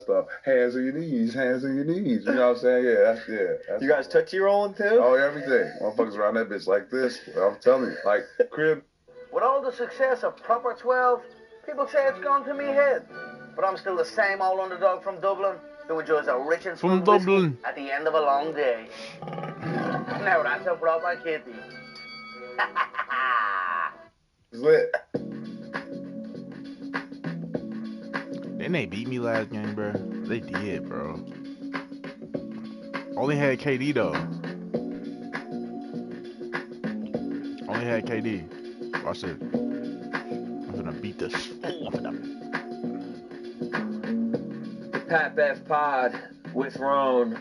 stuff. Hands on your knees, hands on your knees. You know what I'm saying? That's You guys Tootsie rolling too? Oh, everything. Motherfuckers around that bitch like this. I'm telling you, like crib. With all the success of Proper 12, people say it's gone to me head. But I'm still the same old underdog from Dublin who enjoys a rich and smooth whiskey at the end of a long day. Now that's a proper kitty. It's lit. Didn't they beat me last game, bro? They did, bro. Only had KD though. Only had KD. Watch it. I'm gonna beat this. Pat Bev Pod with Roan.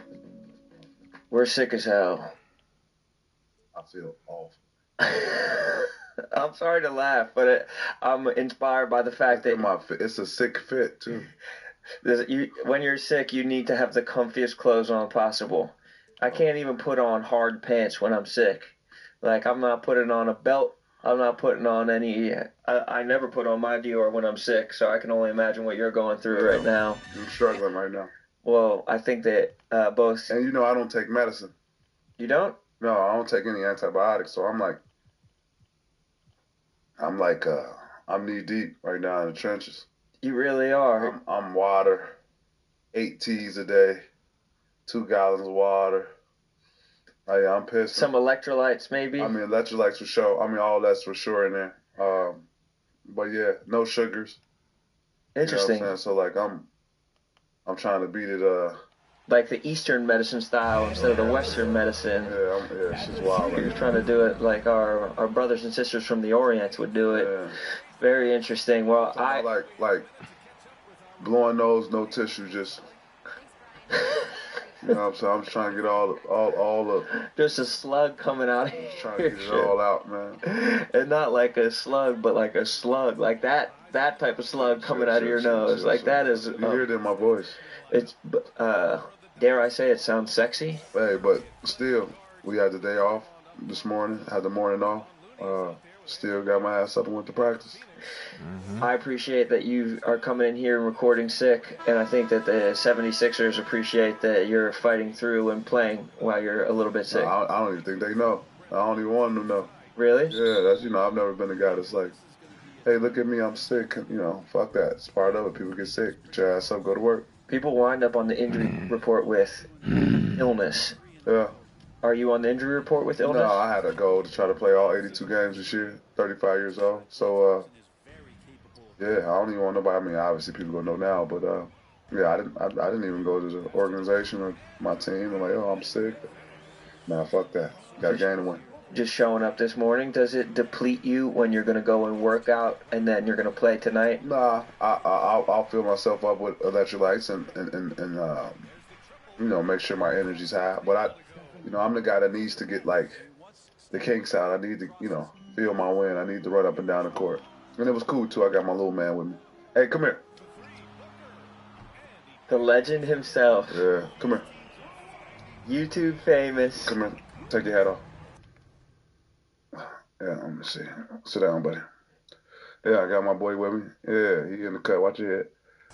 We're sick as hell. I feel awful. I'm sorry to laugh, but I'm inspired by the fact that it's a sick fit too. When you're sick, you need to have the comfiest clothes on possible. I can't even put on hard pants when I'm sick. Like, I'm not putting on a belt. I'm not putting on any. I never put on my Dior when I'm sick, so I can only imagine what you're going through right now. I'm struggling right now. Well, I think that both. And you know, I don't take medicine. You don't? No, I don't take any antibiotics, so I'm knee deep right now in the trenches. You really are. I'm water, 8 teas a day, 2 gallons of water. I'm pissed. Some electrolytes, maybe. I mean, electrolytes for sure. I mean, all that's for sure in there. But yeah, no sugars. Interesting. You know what I'm saying? So like, I'm trying to beat it. Like the Eastern medicine style instead of the Western medicine. Yeah, it's just wild. You're trying to do it like our brothers and sisters from the Orient would do it. Yeah. Very interesting. Well, I like blowing nose, no tissue, just. You know what I'm saying? I'm just trying to get all the. Just a slug coming out. Trying to get it all out, man. And not like a slug, but like a slug, like that type of slug coming out of your nose. Like that is. You hear it in my voice. It's dare I say it sounds sexy? Hey, but still, we had the day off this morning. Had the morning off. Still got my ass up and went to practice. Mm-hmm. I appreciate that you are coming in here and recording sick, and I think that the 76ers appreciate that you're fighting through and playing while you're a little bit sick. No, I don't even think they know. I don't even want them to know. Really? Yeah, that's, I've never been a guy that's like, hey, look at me, I'm sick. Fuck that. It's part of it. People get sick. Get your ass up, go to work. People wind up on the injury report with illness. Yeah. Are you on the injury report with illness? No, I had a goal to try to play all 82 games this year, 35 years old. So, yeah, I don't even want nobody. I mean, obviously people gonna know now, but yeah, I didn't even go to the organization or my team and like, oh, I'm sick. Nah, fuck that. Got a game to win. Just showing up this morning, does it deplete you when you're gonna go and work out and then you're gonna play tonight? Nah, I'll fill myself up with electrolytes and make sure my energy's high. But I'm the guy that needs to get like the kinks out. I need to, feel my win. I need to run up and down the court. And it was cool too. I got my little man with me. Hey, come here. The legend himself. Yeah, come here. YouTube famous. Come here. Take your hat off. Yeah, let me see. Sit down, buddy. Yeah, I got my boy with me. Yeah, he in the cut. Watch your head.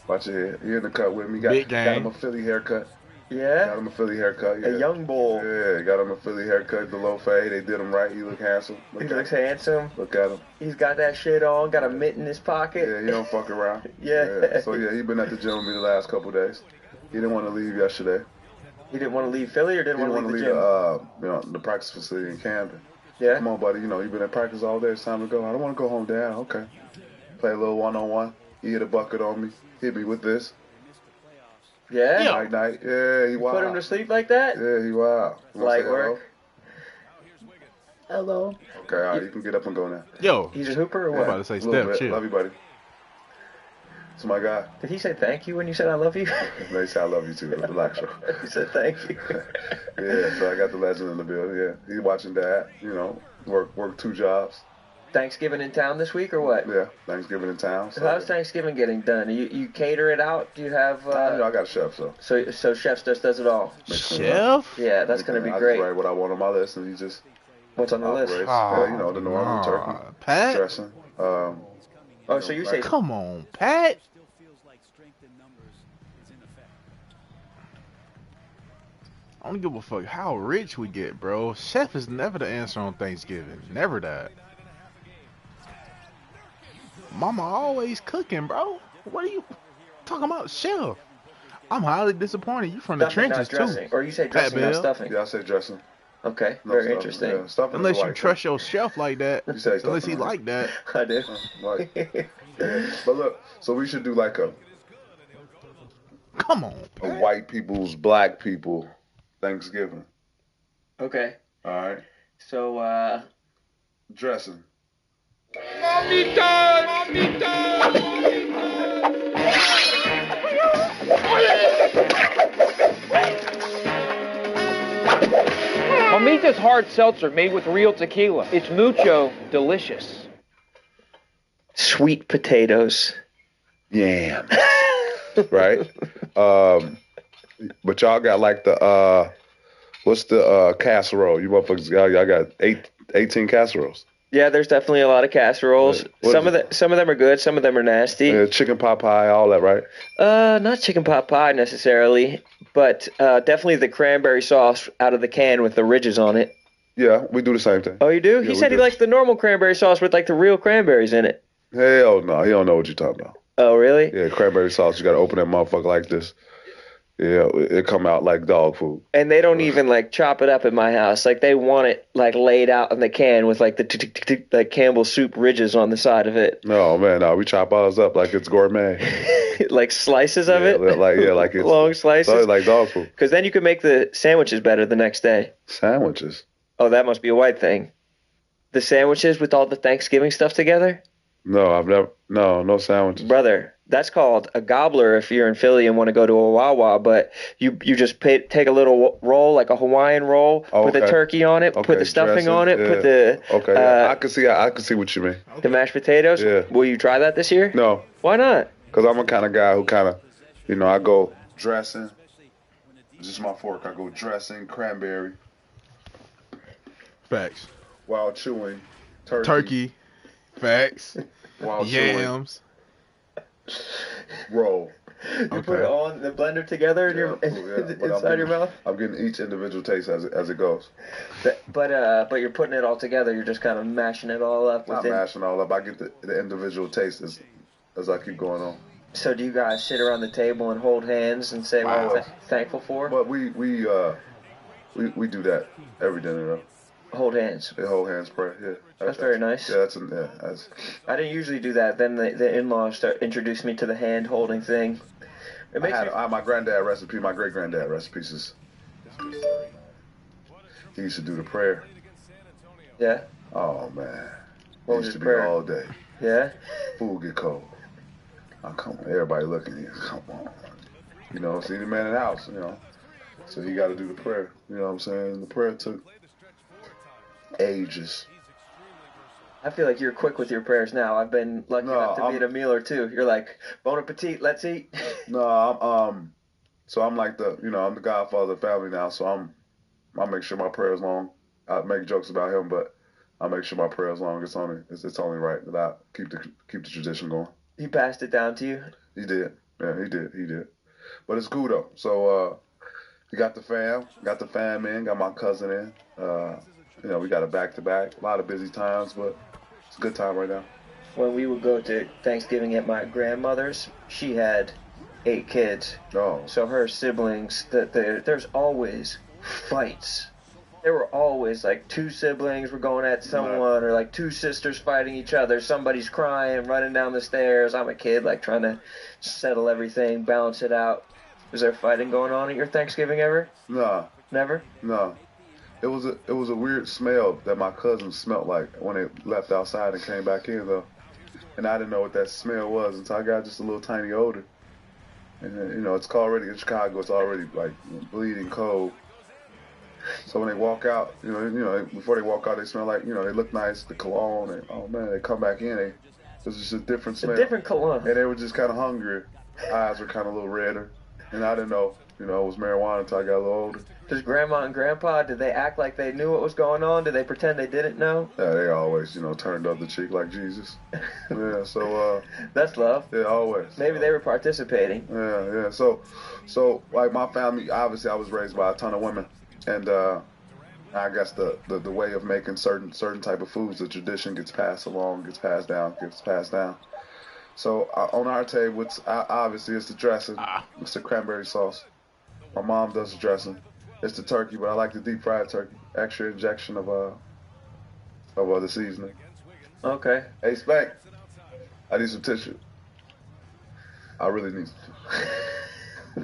Watch your head. He in the cut with me. Got him a Philly haircut. Yeah? Got him a Philly haircut. Yeah. A young bull. Yeah, got him a Philly haircut, the low fade. They did him right. He look handsome. He looks handsome. Look at him. He's got that shit on, got a mitt in his pocket. Yeah, he don't fuck around. Yeah. So, yeah, he been at the gym with me the last couple of days. He didn't want to leave yesterday. He didn't want to leave Philly or didn't want to leave the gym? The practice facility in Camden. Yeah? Come on, buddy. You've been at practice all day. It's time to go. I don't want to go home, Dad. Okay. Play a little one-on-one. He hit a bucket on me. Hit me with this. Yeah? Night. Yeah, he wild. Put him to sleep like that? Yeah, he wild. Light work. Hello. Okay, all right. You can get up and go now. Yo. He's a hooper or what? I'm about to say Steph, chill. Love you, buddy. It's my guy. Did he say thank you when you said I love you? No, he said I love you too. Relax, bro. He said thank you. Yeah, so I got the legend in the building. Yeah, he's watching Dad. Work 2 jobs. Thanksgiving in town this week or what? Yeah, Thanksgiving in town. So how's Thanksgiving getting done? You cater it out? Do you have? I got a chef, So chef just does it all. Chef? Yeah, that's gonna be great. I just write what I want on my list, and he just. What's on the list? The normal turkey, Pat? dressing. So you say? Come on, Pat. I don't give a fuck how rich we get, bro. Chef is never the answer on Thanksgiving. Never that. Mama always cooking, bro. What are you talking about, chef? I'm highly disappointed. You from the Stuffing, trenches not dressing. too. Or you say Pat dressing, not Bell. stuffing. Yeah, I say dressing. Okay, No very stuffing. interesting. Yeah, stuffing Unless is you like trust your chef like that. You say Unless he stuffing, right? like that. I do. Like, yeah. But look, so we should do like a Come on, Pat. white people's black people Thanksgiving. Okay. All right. So, Dressing. Mamita's hard seltzer made with real tequila. It's mucho delicious. sweet potatoes. Yams. Right? But y'all got like the what's the casserole? You motherfuckers y'all got 18 casseroles. Yeah, there's definitely a lot of casseroles. What Some of them are good, some of them are nasty. Chicken pot pie, all that, right? Not chicken pot pie necessarily, but definitely the cranberry sauce out of the can with the ridges on it. Yeah, we do the same thing. Oh, you do? Yeah, He said he likes the normal cranberry sauce with like the real cranberries in it. Hell no, he don't know what you're talking about. Oh, really? Yeah, cranberry sauce, you gotta open that motherfucker like this. Yeah, it come out like dog food. And they don't even like chop it up at my house. Like they want it like laid out in the can with like the like Campbell's soup ridges on the side of it. No, man, no, we chop ours up like it's gourmet. Like slices of it? Like it's long slices. So it's like dog food. Because then you can make the sandwiches better the next day. Sandwiches? Oh, that must be a white thing. The sandwiches with all the Thanksgiving stuff together? No, I've never. No sandwiches. Brother, that's called a gobbler if you're in Philly and want to go to a Wawa. But you just take a little roll, like a Hawaiian roll, put the turkey on it, put the stuffing on it, put the I can see what you mean. The mashed potatoes. Yeah. Will you try that this year? No, Why not? because I'm a kind of guy who kind of, I go dressing. This is my fork. I go dressing, cranberry, Facts. while chewing, Turkey. Facts. while chewing, Yams. roll. You put it all in the blender together in your But inside your mouth. I'm getting each individual taste as it goes. But you're putting it all together. You're just kind of mashing it all up. Not mashing all up. I get the individual taste as I keep going on. So do you guys sit around the table and hold hands and say what you're thankful for? But we do that every dinner though. Hold hands. They hold hands, pray. Yeah, That's very nice. Yeah, that's. I didn't usually do that. Then the in-laws introduced me to the hand holding thing. It makes I had my granddad recipe. My great granddad recipes. He used to do the prayer. Yeah. Oh man. What It was used to his be prayer? all day. Yeah. Food get cold. Oh, come on, everybody looking here. Come on. See the man in the house. So you got to do the prayer. You know what I'm saying? The prayer took ages. I feel like you're quick with your prayers now. I've been lucky enough to be at a meal or two. You're like, bon appetit, let's eat. No, so I'm like I'm the godfather of the family now. So I make sure my prayer is long. I make jokes about him, but I make sure my prayer is long. It's only right that I keep the tradition going. He passed it down to you? He did. Yeah, he did. But it's cool though. So we got the fam in, got my cousin in. We got a back-to-back. A lot of busy times, but it's a good time right now. When we would go to Thanksgiving at my grandmother's, she had 8 kids. Oh. So her siblings, there's always fights. There were always like 2 siblings were going at someone, or like 2 sisters fighting each other. Somebody's crying, running down the stairs. I'm a kid, like trying to settle everything, balance it out. Was there fighting going on at your Thanksgiving ever? No. Never? No. It was a weird smell that my cousin smelled like when they left outside and came back in though, and I didn't know what that smell was until I got just a little tiny older. And it's already in Chicago. It's already like bleeding cold. So when they walk out, before they walk out, they smell like they look nice, the cologne, and oh man, they come back in, it's just a different smell. A different cologne. And they were just kind of hungry. Eyes were kind of a little redder, and I didn't know, it was marijuana until I got a little older. Does grandma and grandpa, did they act like they knew what was going on? Did they pretend they didn't know? Yeah, they always, turned the other cheek like Jesus. Yeah, so that's love. Yeah, always. Maybe they were participating. Yeah. So like my family, obviously I was raised by a ton of women. And I guess the way of making certain type of foods, the tradition gets passed along, gets passed down. So on our table, obviously it's the dressing. It's the cranberry sauce. My mom does the dressing. It's the turkey, but I like the deep fried turkey. Extra injection of the seasoning. Okay. Hey Spank, I need some tissue. I really need some.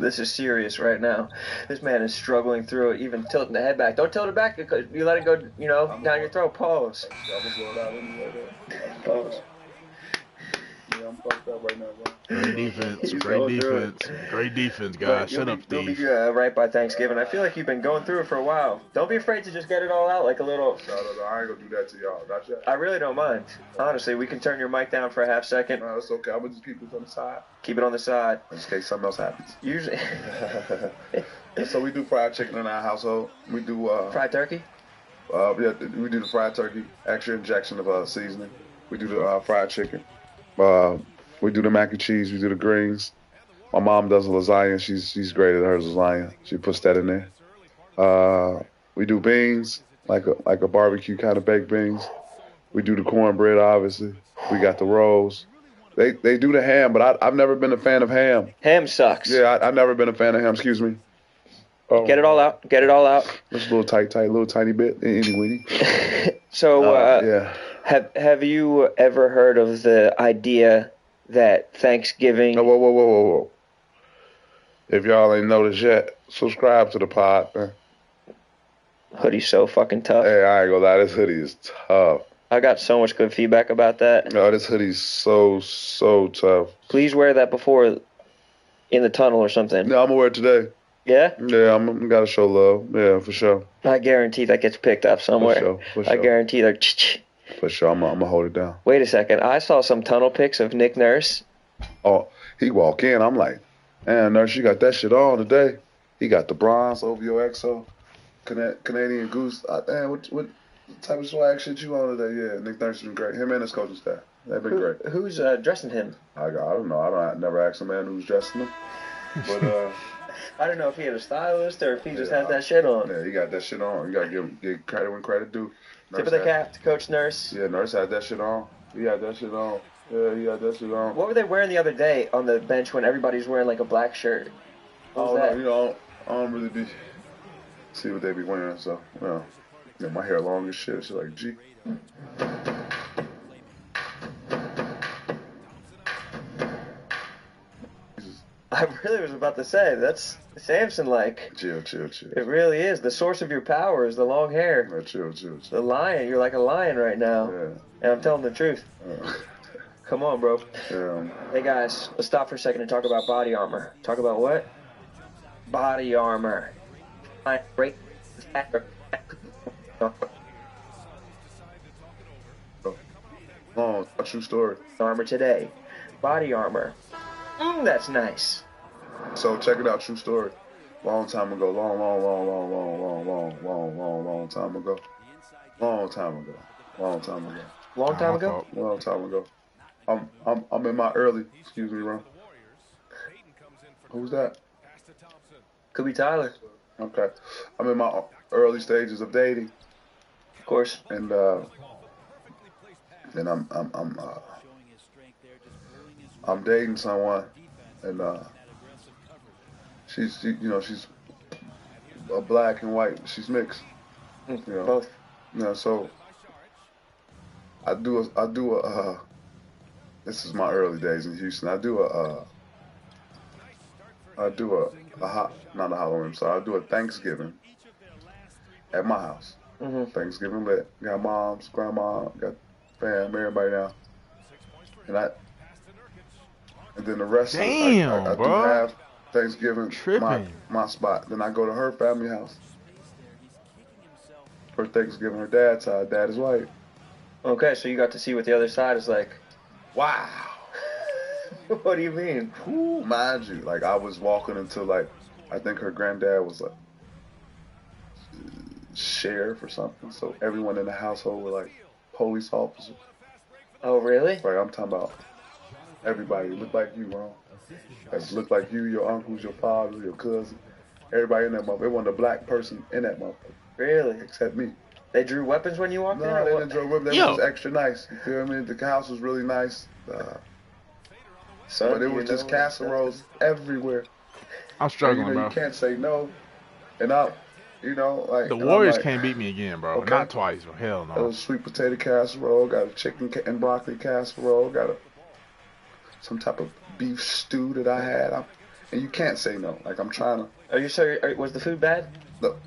This is serious right now. This man is struggling through it, even tilting the head back. Don't tilt it back because you let it go, down your throat. Pause. Pause. Yeah, I'm fucked up right now, bro. Great defense. He's Great going through defense. Great defense, guys. Shut up, You'll Steve. be right by Thanksgiving. I feel like you've been going through it for a while. Don't be afraid to just get it all out like a little. No, I ain't gonna do that to y'all. Not yet. I really don't mind. Honestly, we can turn your mic down for a half second. No, it's okay. I'm gonna just keep it on the side. Keep it on the side. In case something else happens. Usually. So we do fried chicken in our household. We do Fried turkey? yeah, we do the fried turkey, extra injection of seasoning. We do the fried chicken. We do the mac and cheese. We do the greens. My mom does lasagna. She's great at her lasagna. She puts that in there. We do beans, like a barbecue kind of baked beans. We do the cornbread, obviously. We got the rolls. They do the ham, but I've never been a fan of ham. Ham sucks. Yeah, I've never been a fan of ham. Excuse me. Oh, Get it all out. Get it all out. Just a little tight, little tiny bit. Anyway. So, yeah. have you ever heard of the idea that Thanksgiving... No, whoa. If y'all ain't noticed yet, subscribe to the pod, man. Hoodie's so fucking tough. Hey, I ain't gonna lie, this hoodie is tough. I got so much good feedback about that. No, this hoodie's so tough. Please wear that before in the tunnel or something. Yeah, I'm gonna wear it today. Yeah? Yeah, I'm gotta show love. Yeah, for sure. I guarantee that gets picked up somewhere. For sure. I guarantee that... For sure, I'm gonna hold it down. Wait a second. I saw some tunnel pics of Nick Nurse. Oh, he walk in, I'm like, man, Nurse, you got that shit on today. He got the bronze OVO XO, Canadian Goose. Man, what type of swag shit you on today? Yeah, Nick Nurse has been great. Him and his coaching staff, they've been great. Who's dressing him? I don't know. I never asked a man who's dressing him, but I don't know if he had a stylist or if he just has that shit on. Yeah, he got that shit on. You gotta give credit when credit due. Tip of the cap to Coach Nurse. Yeah, Nurse had that shit on. He had that shit on. Yeah, he had that shit on. What were they wearing the other day on the bench when everybody's wearing like a black shirt? What was that? No, I don't really be see what they be wearing. So, my hair long as shit. She's like, G. I really was about to say, that's Samson-like. Chill. It really is. The source of your power is the long hair. Yeah, chill. The lion. You're like a lion right now. Yeah. And I'm telling the truth. Come on, bro. Yeah. Hey, guys, let's stop for a second and talk about body armor. Talk about what? Body armor. Great. Oh, a true story. Armor today. Body armor. That's nice. So check it out, true story. Long time ago. Long time ago. I'm in my early. Excuse me, Ron. Who's that? Could be Tyler. Okay. I'm in my early stages of dating. Of course. And I'm dating someone, and she's a black and white. She's mixed. Both. So I do a this is my early days in Houston. I do a not a Halloween. So I do a Thanksgiving at my house. Mm-hmm. Thanksgiving lit. Got moms, grandma, got fam, everybody down. And then the rest Damn, of I bro. do have Thanksgiving Tripping. my spot. Then I go to her family house for Thanksgiving. Her dad's side. Dad is white. Okay, so you got to see what the other side is like. Wow. What do you mean? Ooh, mind you, like I was walking into I think her granddad was like sheriff or something. So everyone in the household were like police officers. Oh, really? Like I'm talking about everybody look like you, bro. Look like you, your uncles, your father, your cousin. Everybody in that motherfucker. There wasn't a black person in that motherfucker. Really? Except me. They drew weapons when you walked in? No, they didn't draw weapons. They Yo. was just extra nice. You feel me? The house was really nice. Son, But it you was just know casseroles everywhere. I'm And, struggling, you bro. can't say no. And I, like The and I'm Warriors like, can't beat me again, bro. Okay. Not twice, bro. Hell Got no. a sweet potato casserole. Got a chicken and broccoli casserole. Got some type of beef stew that I had. And you can't say no. Like I'm trying to. Are you sure? Was the food bad? Look,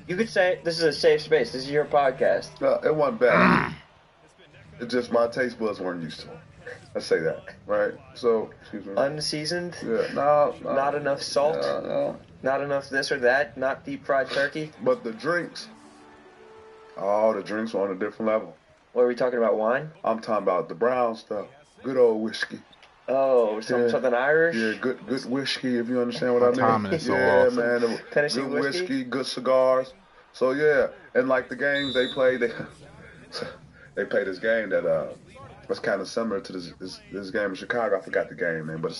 You could say this is a safe space. This is your podcast. no, it wasn't bad. It just my taste buds weren't used to it. Let's say that, right? So, excuse me. Unseasoned? Yeah, no. Not enough salt? No. Not enough this or that? Not deep fried turkey? But the drinks, the drinks were on a different level. What are we talking about? Wine? I'm talking about the brown stuff. Good old whiskey. Oh, Yeah. something Irish? Yeah, good whiskey, if you understand what I mean. timing is so yeah, awesome. man. Tennessee good whiskey? good cigars. So, yeah. And, like, the games they played, they played this game that was kind of similar to this game in Chicago. I forgot the game, man. But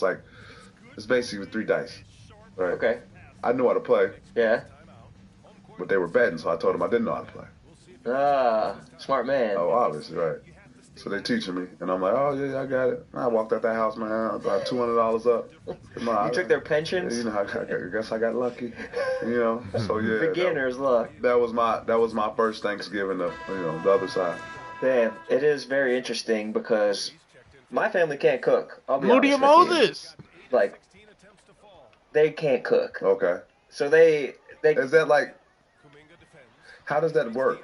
it's basically with 3 dice. Right? Okay. I knew how to play, Yeah. but they were betting, so I told them I didn't know how to play. Ah, smart man. Oh, obviously, right. So they teaching me, and I'm like, oh, yeah, I got it. I walked out that house, man, about $200 up. You took their pensions? You know, I guess I got lucky, you know. So, yeah. Beginner's luck. That was my first Thanksgiving of, the other side. Damn, it is very interesting because my family can't cook. I'll be Moody honest with you. Moses. Like, they can't cook. Okay. So they Is that like, how does that work?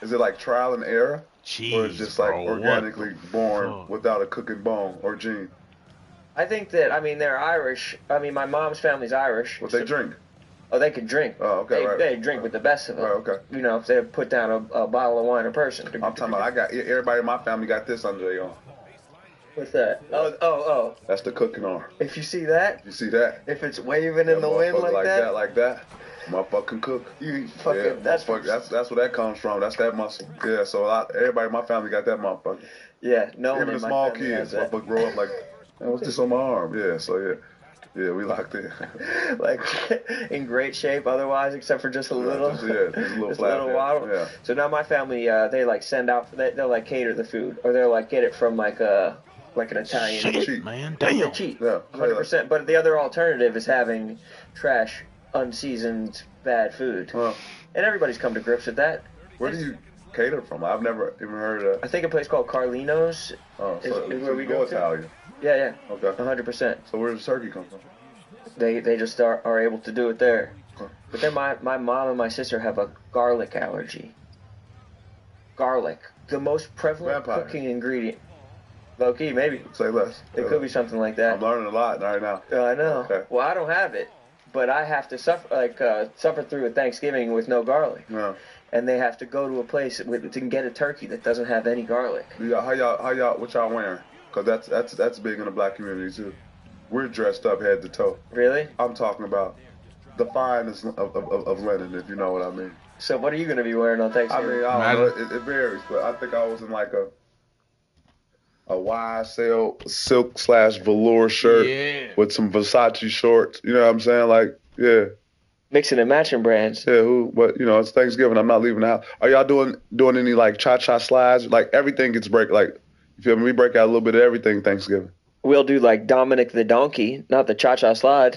Is it like trial and error? Jeez, Or it's just like bro, organically born fuck? without a cooking bone or gene? I think that, they're Irish. My mom's family's Irish. What they drink? Oh, they can drink. Oh, okay, They, right. they drink with the best of them. Right, okay. You know, if they put down a bottle of wine a person. I'm talking about, everybody in my family got this under their arm. What's that? Oh. That's the cooking arm. If you see that, You see that? if it's waving in the wind Motherfucker like that, motherfucking cook. you fucking, Yeah, that's that's where that comes from. That's that muscle. Yeah, so everybody in my family got that motherfucker. yeah, no one Even in the my small family has kids, that. motherfucker grow up like, what's this on my arm? Yeah, so yeah, we locked in. Like in great shape otherwise, except for just a little, just a little just flap, a little yeah, waddle. yeah. So now my family, they like send out, they'll like cater the food, or they'll like get it from like an Italian. Shit, cheap. man. They Damn. cheat, Yeah, 100%. But the other alternative is having trash, unseasoned, bad food, Huh. and everybody's come to grips with that. Where do you cater from? I've never even heard of. I think a place called Carlino's. Oh, is so where we you go to. Italian. Yeah, Okay. 100%. So where does turkey come from? They just are able to do it there. Huh. But then my mom and my sister have a garlic allergy. Garlic, the most prevalent Vampire. cooking ingredient. Low key, maybe. Say less. It could be something like that. I'm learning a lot right now. I know. Okay. Well, I don't have it, but I have to suffer through a Thanksgiving with no garlic, Yeah. and they have to go to a place to get a turkey that doesn't have any garlic. How y'all, what y'all wearing? Cause that's big in the black community too. We're dressed up head to toe. Really? I'm talking about the finest of linen, if you know what I mean. So what are you gonna be wearing on I Thanksgiving? mean, I don't know, it varies, but I think I was in like a YSL silk/velour shirt Yeah. with some Versace shorts. You know what I'm saying? Like, yeah. Mixing and matching brands. Yeah, but it's Thanksgiving. I'm not leaving the house. Are y'all doing any like cha-cha slides? Like everything gets like, you feel me? We break out a little bit of everything Thanksgiving. We'll do like Dominic the Donkey, not the Cha-Cha Slide.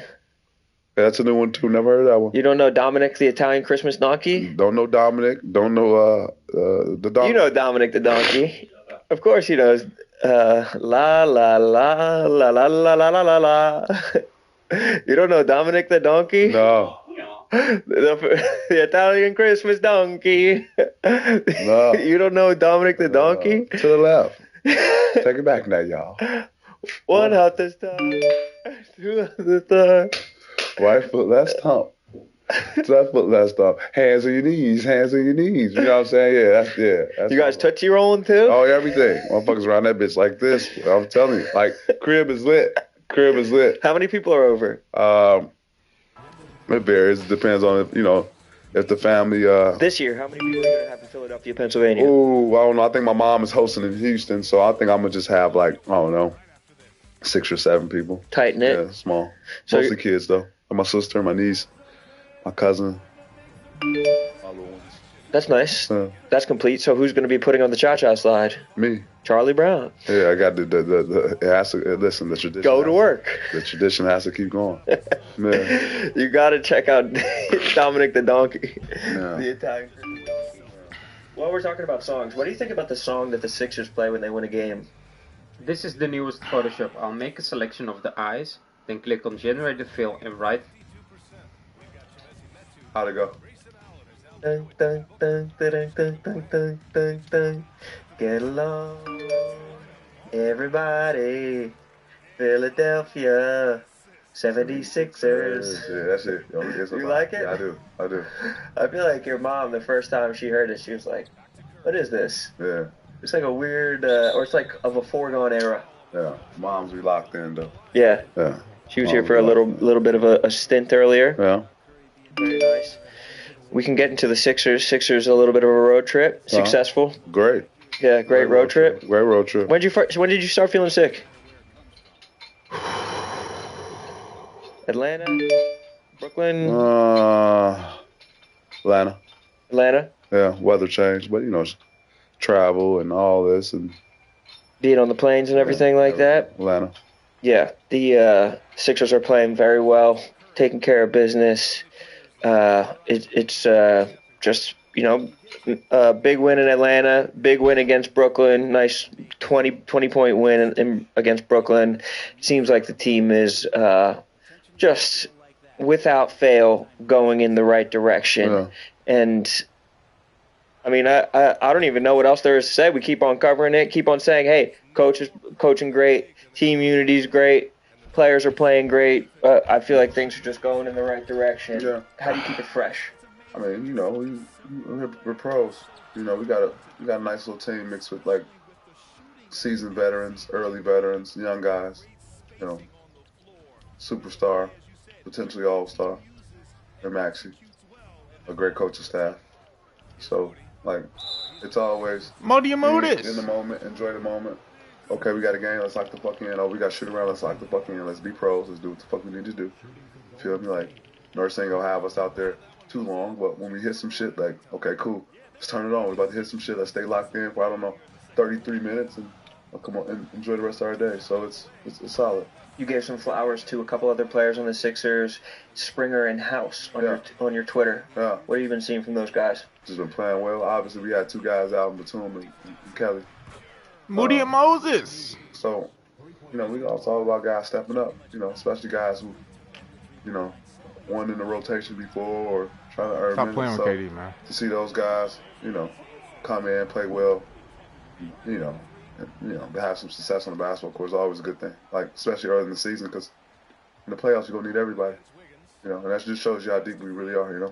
Yeah, that's a new one too. Never heard of that one. You don't know Dominic the Italian Christmas Donkey? Don't know Dominic. Don't know the donkey. You know Dominic the Donkey. Of course he knows. La la la la la la la la la la. You don't know Dominic the Donkey? No. The Italian Christmas Donkey. No. You don't know Dominic the Donkey? To the left. Take it back now, y'all. One out this time. Two out this time. Right foot, left stomp. Left foot, left stomp. Hands on your knees. Hands on your knees. You know what I'm saying? Yeah, that's You guys Tootsie rolling too? Oh, everything. Motherfuckers around that bitch like this. I'm telling you. Like, crib is lit. Crib is lit. How many people are over? It varies. It depends on if the family. This year, how many people are going to have in Philadelphia, Pennsylvania? Ooh, I don't know. I think my mom is hosting in Houston, so I think I'm gonna just have like, I don't know, 6 or 7 people. Tight knit. Yeah, small. So Mostly kids though. my sister, my niece, my cousin, my little ones. That's nice. That's complete. So who's going to be putting on the cha-cha slide? Me. Charlie Brown. Yeah, I got it has to, listen, the tradition. Go to work. The tradition has to keep going. Yeah. You got to check out Dominic the Donkey. Yeah. The Italian donkey. While we're talking about songs, what do you think about the song that the Sixers play when they win a game? This is the newest Photoshop. I'll make a selection of the eyes, then click on generate the fill and write. How'd it go? Dun, dun, dun, dun, dun, dun, dun, dun, dun. Get along, everybody. Philadelphia 76ers. Yeah, that's it. You like it? Yeah, I do. I feel like your mom, the first time she heard it, she was like, "What is this?" Yeah. It's like a weird, or it's like of a foregone era. Yeah. Moms, we locked in though. Yeah. Yeah. She was here for a little bit of a stint earlier. Yeah. Very nice. We can get into the Sixers. Sixers a little bit of a road trip. Successful. Great. Yeah, great road trip. Great road trip. When did you start feeling sick? Atlanta? Brooklyn? Atlanta. Yeah, weather change, but travel and all this and being on the planes and everything like that. Atlanta. Yeah, the Sixers are playing very well, taking care of business. It's just a big win in Atlanta, big win against Brooklyn, nice 20-point win against Brooklyn. Seems like the team is just without fail going in the right direction. Yeah. And I mean, I don't even know what else there is to say. We keep on covering it, keep on saying, hey, coach is coaching great, team unity is great, players are playing great. I feel like things are just going in the right direction. Yeah. How do you keep it fresh? I mean, we're pros. We got a nice little team mixed with like seasoned veterans, early veterans, young guys. Superstar, potentially all-star, and Maxey, a great coaching staff. So, like, it's always in the moment, enjoy the moment. Okay, we got a game, let's lock the fuck in. Oh, we got shit around, let's lock the fuck in. Let's be pros, let's do what the fuck we need to do. Feel me? Like, Nurse ain't gonna have us out there too long, but when we hit some shit, like, okay, cool, let's turn it on. We're about to hit some shit, let's stay locked in for, 33 minutes, and come on and enjoy the rest of our day. So it's solid. You gave some flowers to a couple other players on the Sixers, Springer and House on your Twitter. Yeah. What have you been seeing from those guys? Just been playing well. Obviously, we had two guys out in Batum and Kelly. Moody and Moses. So, it's all about guys stepping up. Especially guys who, won in the rotation before or trying to earn Stop minutes. playing with KD, man. To see those guys, come in, play well, to have some success on the basketball court is always a good thing. Like, especially early in the season, because in the playoffs, you're going to need everybody. And that just shows you how deep we really are,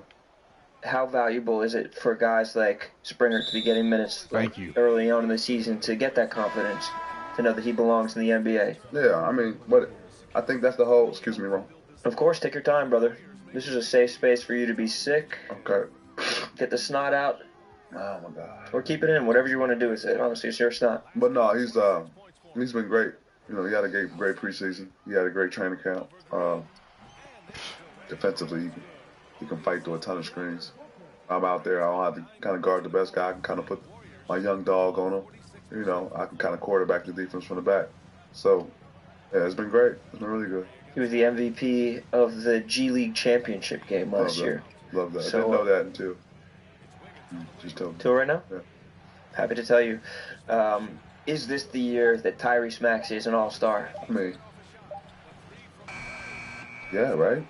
How valuable is it for guys like Springer to be getting minutes early on in the season to get that confidence, to know that he belongs in the NBA? Yeah, I mean, but I think that's the whole, excuse me, Ron. Of course, take your time, brother. This is a safe space for you to be sick. Okay. Get the snot out. Oh, my God. Or keep it in, whatever you want to do with it. Honestly, it's your snot. But no, he's been great. He had a great preseason. He had a great training camp. Defensively, he can fight through a ton of screens. I'm out there. I don't have to kind of guard the best guy. I can kind of put my young dog on him. I can kind of quarterback the defense from the back. So, yeah, it's been great. It's been really good. He was the MVP of the G League championship game last year. Love that. So, I didn't know that until just told me. Till right now? Yeah. Happy to tell you. Is this the year that Tyrese Maxey is an all-star? I mean, yeah, right?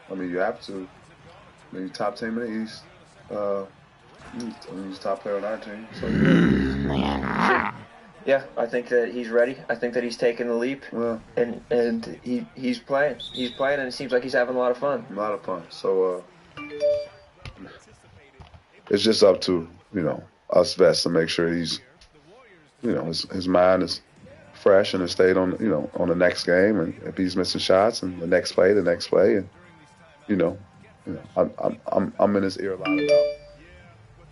I mean, you have to. I mean, top team in the East. He's top player on our team. So. Yeah, I think that he's ready. I think that he's taking the leap. Yeah. And he's playing. He's playing, and it seems like he's having a lot of fun. A lot of fun. So, it's just up to, us vets to make sure he's, his mind is fresh and it stayed on, on the next game. And if he's missing shots, and the next play. And, I'm in his ear a lot about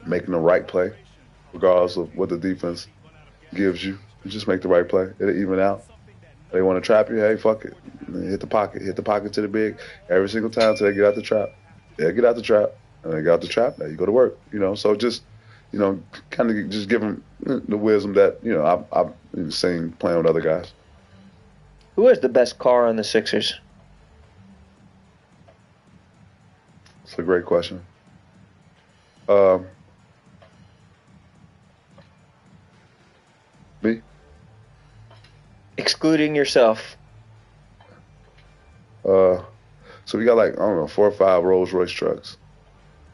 making the right play, regardless of what the defense gives you. You just make the right play. It'll even out. They want to trap you, hey, fuck it. Hit the pocket to the big every single time till they get out the trap. They get out the trap, and they get out the trap, now you go to work, So just, kind of just give them the wisdom that, I've seen playing with other guys. Who has the best car on the Sixers? It's a great question. Me? Excluding yourself. So we got like, I don't know, 4 or 5 Rolls Royce trucks,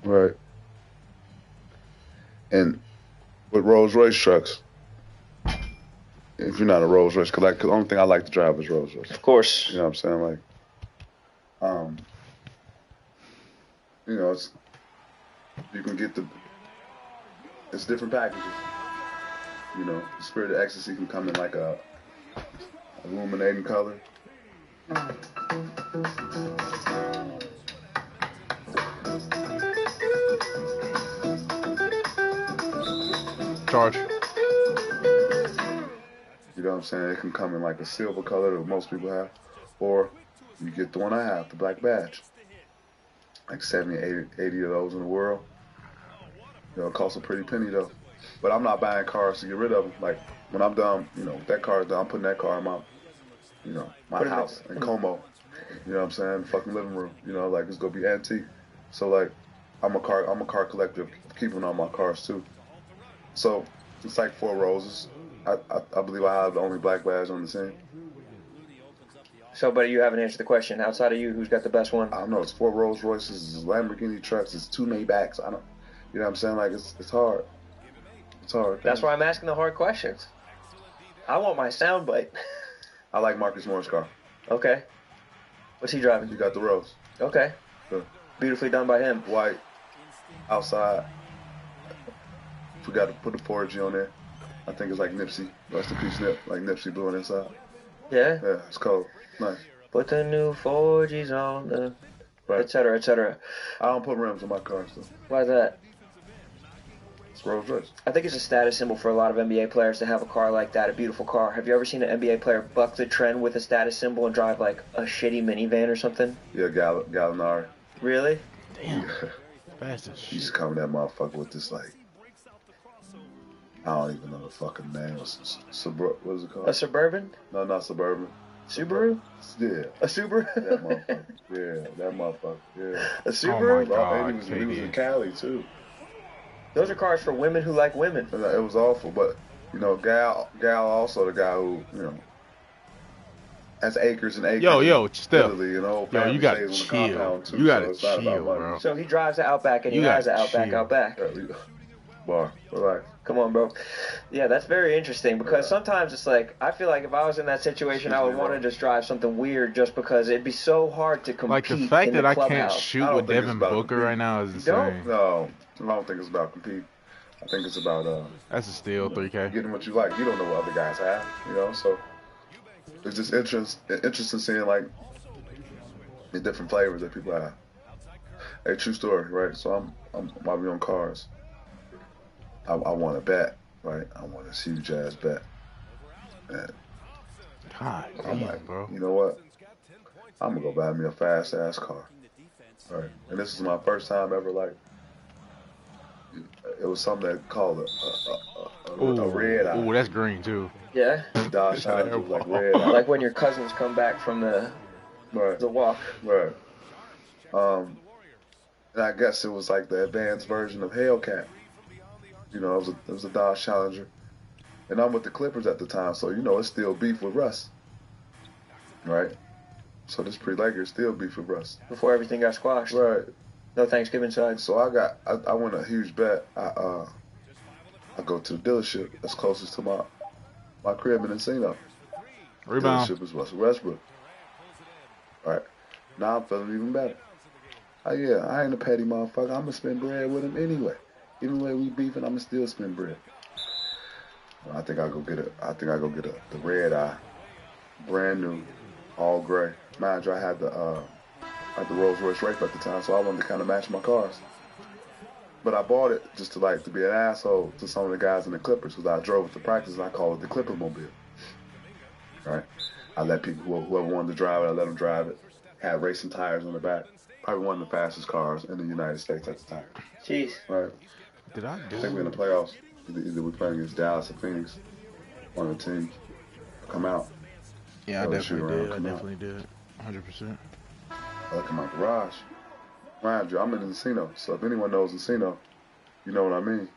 right? And with Rolls Royce trucks, if you're not a Rolls Royce, because the only thing I like to drive is Rolls Royce. Of course. You know what I'm saying? Like, it's, you can get it's different packages. The Spirit of Ecstasy can come in like a illuminating color. Charge. You know what I'm saying? It can come in like a silver color that most people have. Or you get the one I have, the black badge. Like 70, 80 of those in the world. It costs a pretty penny though. But I'm not buying cars to get rid of them. Like when I'm done, that car is done, I'm putting that car in my house in Como. You know what I'm saying? Fucking living room. Like it's gonna be antique. So like I'm a car collector, keeping all my cars too. So it's like 4 roses. I believe I have the only black badge on the scene. So, but you haven't answered the question. Outside of you, who's got the best one? I don't know. It's 4 Rolls Royces, it's Lamborghini trucks, it's 2 Maybachs. You know what I'm saying? Like it's hard. It's hard. That's why I'm asking the hard questions. I want my soundbite. I like Marcus Morris' car. Okay. What's he driving? You got the Rose. Okay. Yeah. Beautifully done by him. White, outside. Forgot to put the 4G on there. I think it's like Nipsey. Rest in peace, Nip. Like Nipsey blue on the inside. Yeah? Yeah, it's cold. Nice. Put the new 4Gs on the... Right. Et cetera, et cetera. I don't put rims on my cars, though. Why is that? It's Rolls Royce. I think it's a status symbol for a lot of NBA players to have a car like that, a beautiful car. Have you ever seen an NBA player buck the trend with a status symbol and drive like a shitty minivan or something? Yeah, Gallinari. Really? Damn. Fast as shit. He's coming that motherfucker with this like... I don't even know the fucking name. What is it called? A Suburban? No, not Suburban. Subaru? Yeah. A Subaru? That motherfucker. Yeah, that motherfucker. Yeah. A Subaru? Oh my God, And he was in Cali too. Those are cars for women who like women. And it was awful, but Gal also the guy who has acres and acres. Yo, Steph. Literally, Yo, you gotta chill. Too, You gotta so chill, bro. So he drives the Outback and he You has the gotta Outback. chill. Bar, relax. Come on, bro. Yeah, that's very interesting because sometimes it's like, I feel like if I was in that situation, I would want to just drive something weird just because it'd be so hard to compete. Like the fact in that the I can't clubhouse. shoot with Devin Booker right now is insane. No, I don't think it's about compete. I think it's about That's a steal, 3K. getting what you like. You don't know what other guys have, so it's just interesting seeing like the different flavors that people have. Hey, true story, right? So I'm while we on cars. I want a bet, right? I want a huge ass bet. And God I'm damn, like, bro. you know what? I'm gonna go buy me a fast ass car. Right. And this is my first time ever like. It was something that called a red eye. Ooh, that's green too. Yeah. Dodge Challenger was like red eye. Like when your cousins come back from the walk. Right. And I guess it was like the advanced version of Hellcat. It was a Dodge Challenger. And I'm with the Clippers at the time, so it's still beef with Russ. Right? So this pre-Lakers still beef with Russ. Before everything got squashed. Right. No Thanksgiving sides. So I won a huge bet. I go to the dealership that's closest to my crib in Encino. Rebound. Dealership is Russell Westbrook. All right. Now I'm feeling even better. I ain't a petty motherfucker. I'm gonna spend bread with him anyway. Even when we beefing, I'ma still spend bread. I think I go get the red eye, brand new, all gray. Mind you, I had the Rolls Royce Wraith at the time, so I wanted to kind of match my cars. But I bought it just to be an asshole to some of the guys in the Clippers, because I drove it to practice and I called it the Clipper Mobile. Right? I let people, whoever wanted to drive it, I let them drive it. Had racing tires on the back. Probably one of the fastest cars in the United States at the time. Jeez. Right. Did I do? I think we're in the playoffs. Either we're playing against Dallas or Phoenix. One of the teams come out. Yeah, I definitely did. I come out. definitely did. 100%. I look in my garage. Mind you, I'm in Encino, so if anyone knows Encino, you know what I mean.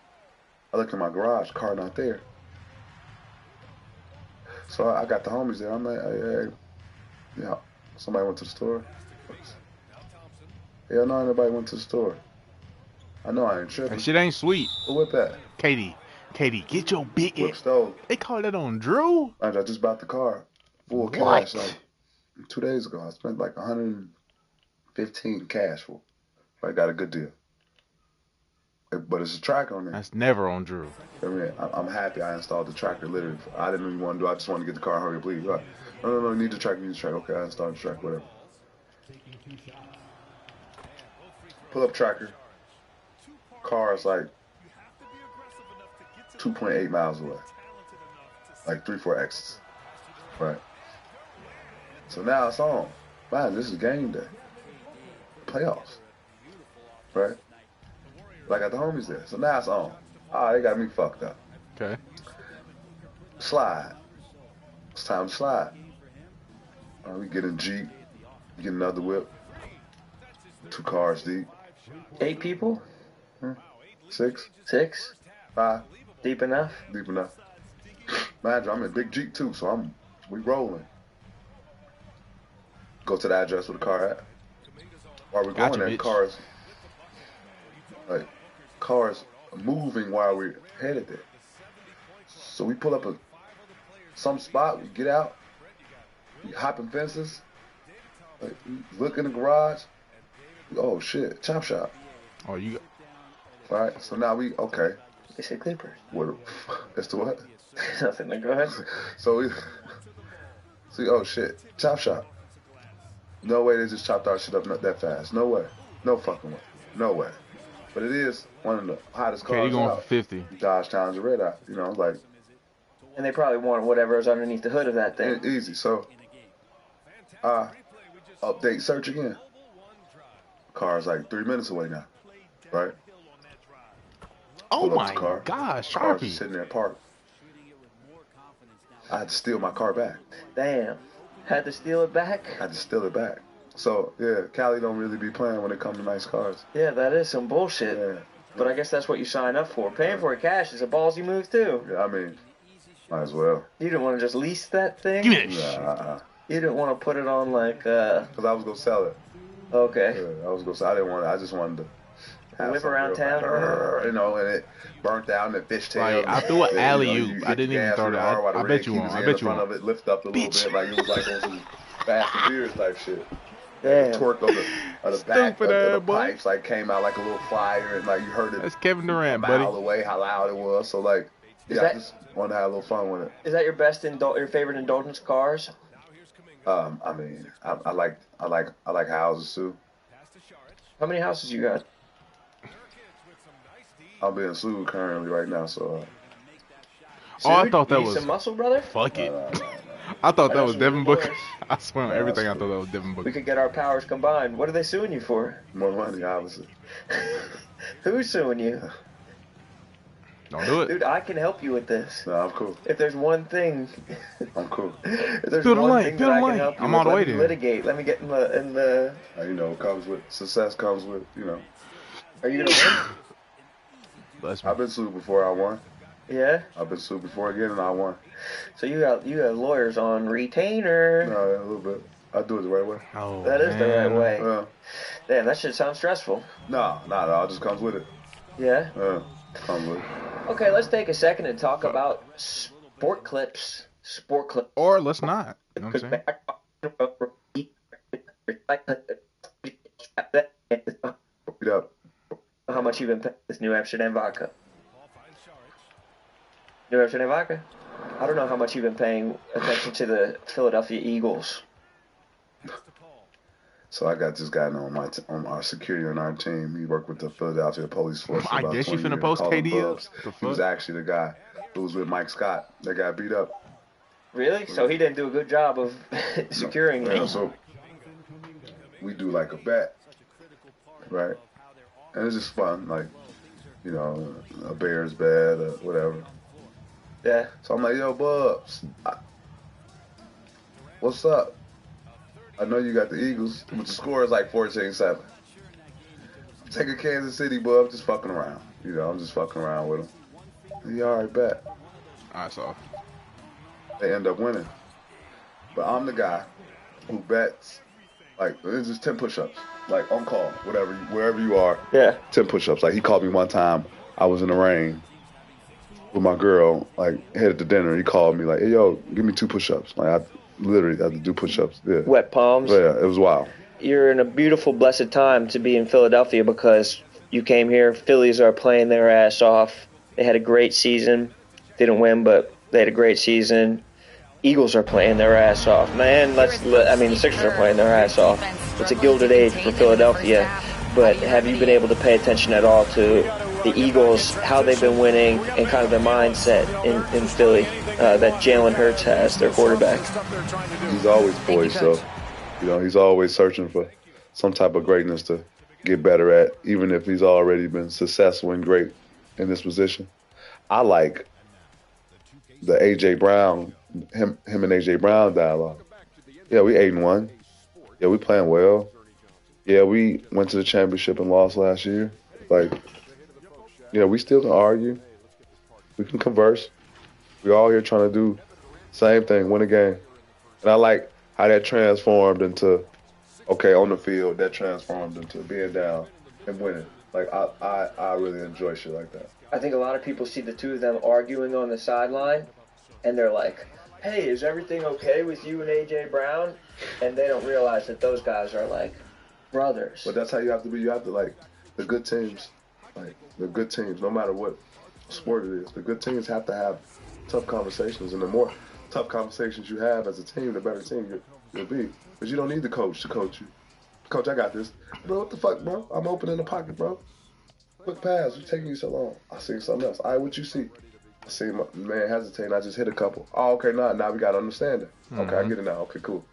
I look in my garage, car not there. So I got the homies there. I'm like, hey, yeah, somebody went to the store. Hell no, nobody went to the store. I know I ain't tripping. That shit ain't sweet. Who whip that? Katie, get your big Whip stole. They call that on Drew? I just bought the car. Full cash like 2 days ago. I spent like 115 cash for it. I got a good deal. But it's a tracker on there. That's never on Drew. I mean, I'm happy I installed the tracker literally. I didn't even want to do it. I just wanted to get the car, hurry, please. Right. No, you need the tracker, Okay, I installed the tracker, whatever. Pull up tracker. Car is like 2.8 miles away. Like 3-4 exits. Right. So now it's on. Man, this is game day. Playoffs. Right? But I got the homies there. So now it's on. They got me fucked up. Okay. Slide. It's time to slide. We get in Jeep. We get another whip. 2 cars deep. 8 people? 6. 6? 5. Deep enough? Deep enough. Mind you, I'm in big Jeep too, so we rolling. Go to the address where the car at. While we're going there, cars moving while we're headed there. So we pull up some spot, we get out, we hopping fences, we look in the garage. Oh shit, chop shop. Oh, you got... All right, so now okay. They said Clippers. What? That's the what? Nothing, go ahead. So we see, oh shit, chop shop. No way they just chopped our shit up not that fast. No way. No fucking way. No way. But it is one of the hottest cars. Okay, you going out. for 50. Dodge Challenger Red Eye. You know, like. And they probably want whatever is underneath the hood of that thing. Easy. So, update search again. Car's like 3 minutes away now. Right? Oh my gosh, Car's Sharpie. sitting there parked. I had to steal my car back. Damn. Had to steal it back? I had to steal it back. So, yeah, Cali don't really be playing when it comes to nice cars. Yeah, that is some bullshit. Yeah. But I guess that's what you sign up for. Paying for it cash is a ballsy move, too. Yeah, I mean, might as well. You didn't want to just lease that thing? Give me that shit. You didn't want to put it on, like, Because I was going to sell it. Okay. Yeah, I was going to sell it. I just wanted to whip around town. You know, and it burnt out in the fishtail. Like, I threw an alley-oop. I didn't even throw it. I bet you won't. I bet you won't. Of it lift up a little bit, like it was like on some Fast and Furious type shit. Damn. The torque of the back of the pipes like came out like a little fire, and like you heard it. That's Kevin Durant, a buddy. mile away, how loud it was. So like, I just wanted to have a little fun with it. Is that your favorite indulgence cars? I mean, I like houses too. How many houses you got? I'm being sued currently right now, so. Oh, I thought that you was some muscle, brother. Fuck it. I thought that was Devin Booker. Boys. I swear on everything. I thought that was Devin Booker. We could get our powers combined. What are they suing you for? More money, obviously. Who's suing you? Don't do it. Dude, I can help you with this. No, I'm cool. If there's one thing, I'm cool. if there's Feel the one lane, thing feel that I the can lane. help you I'm with, all the way let me there. litigate. Let me get in the. You know, success comes with, you know. Are you gonna win? Bless me. I've been sued before, I won. Yeah. I've been sued before again, and I won. So you got lawyers on retainer. No, a little bit. I do it the right way. Oh, That is the right way. Yeah. Damn, that shit sounds stressful. No, not at all. It just comes with it. Yeah. Yeah, comes with it. Okay, let's take a second and talk about sport clips. Sport clips. Or let's not. You know what I'm saying? Beat up. How much you been paying this New Amsterdam vodka? New Amsterdam vodka? I don't know how much you've been paying attention to the Philadelphia Eagles. So I got this guy on our security on our team. He worked with the Philadelphia Police Force. For I about guess you 20 finna years. post Called him KD up. Bubs. He was actually the guy who was with Mike Scott that got beat up. Really? So he didn't do a good job of securing it. Yeah, so we do like a bet, right? And it's just fun, like, you know, a Bears bet or whatever. Yeah. So I'm like, yo, Bubs, what's up? I know you got the Eagles, but the score is like 14-7. I'm taking Kansas City, Bub, just fucking around. You know, I'm just fucking around with them. He already bet. I saw. They end up winning. But I'm the guy who bets, like, it's just 10 push-ups, like on call, whatever, wherever you are. Yeah. 10 push-ups. Like, he called me one time. I was in the rain with my girl, like, headed to dinner. He called me, like, hey, yo, give me 2 push-ups. Like, I literally had to do push-ups. Yeah. Wet palms. Yeah, it was wild. You're in a beautiful, blessed time to be in Philadelphia because you came here. Phillies are playing their ass off. They had a great season. Didn't win, but they had a great season. Eagles are playing their ass off. Man, the Sixers are playing their ass off. It's a gilded age for Philadelphia. But have you been able to pay attention at all to the Eagles, how they've been winning, and kind of their mindset in Philly that Jalen Hurts has, their quarterback? He's always poised, so, you know, he's always searching for some type of greatness to get better at, even if he's already been successful and great in this position. I like the A.J. Brown, him and A.J. Brown dialogue. Yeah, we 8-1. Yeah, we playing well. Yeah, we went to the championship and lost last year. Like, yeah, we still can argue. We can converse. We all here trying to do the same thing, win a game. And I like how that transformed into, okay, on the field, that transformed into being down and winning. Like, I really enjoy shit like that. I think a lot of people see the two of them arguing on the sideline, and they're like, hey, is everything okay with you and A.J. Brown? And they don't realize that those guys are like brothers. But that's how you have to be. You have to, like, the good teams, no matter what sport it is, the good teams have to have tough conversations. And the more tough conversations you have as a team, the better team you'll be. Because you don't need the coach to coach you. Coach, I got this. Bro, what the fuck, bro? I'm open in the pocket, bro. Quick pass. What's taking you so long? I seen something else. All right, what you see? I see my man hesitating. I just hit a couple. Oh, okay, now we got to understand it. Okay, I get it now. Okay, cool.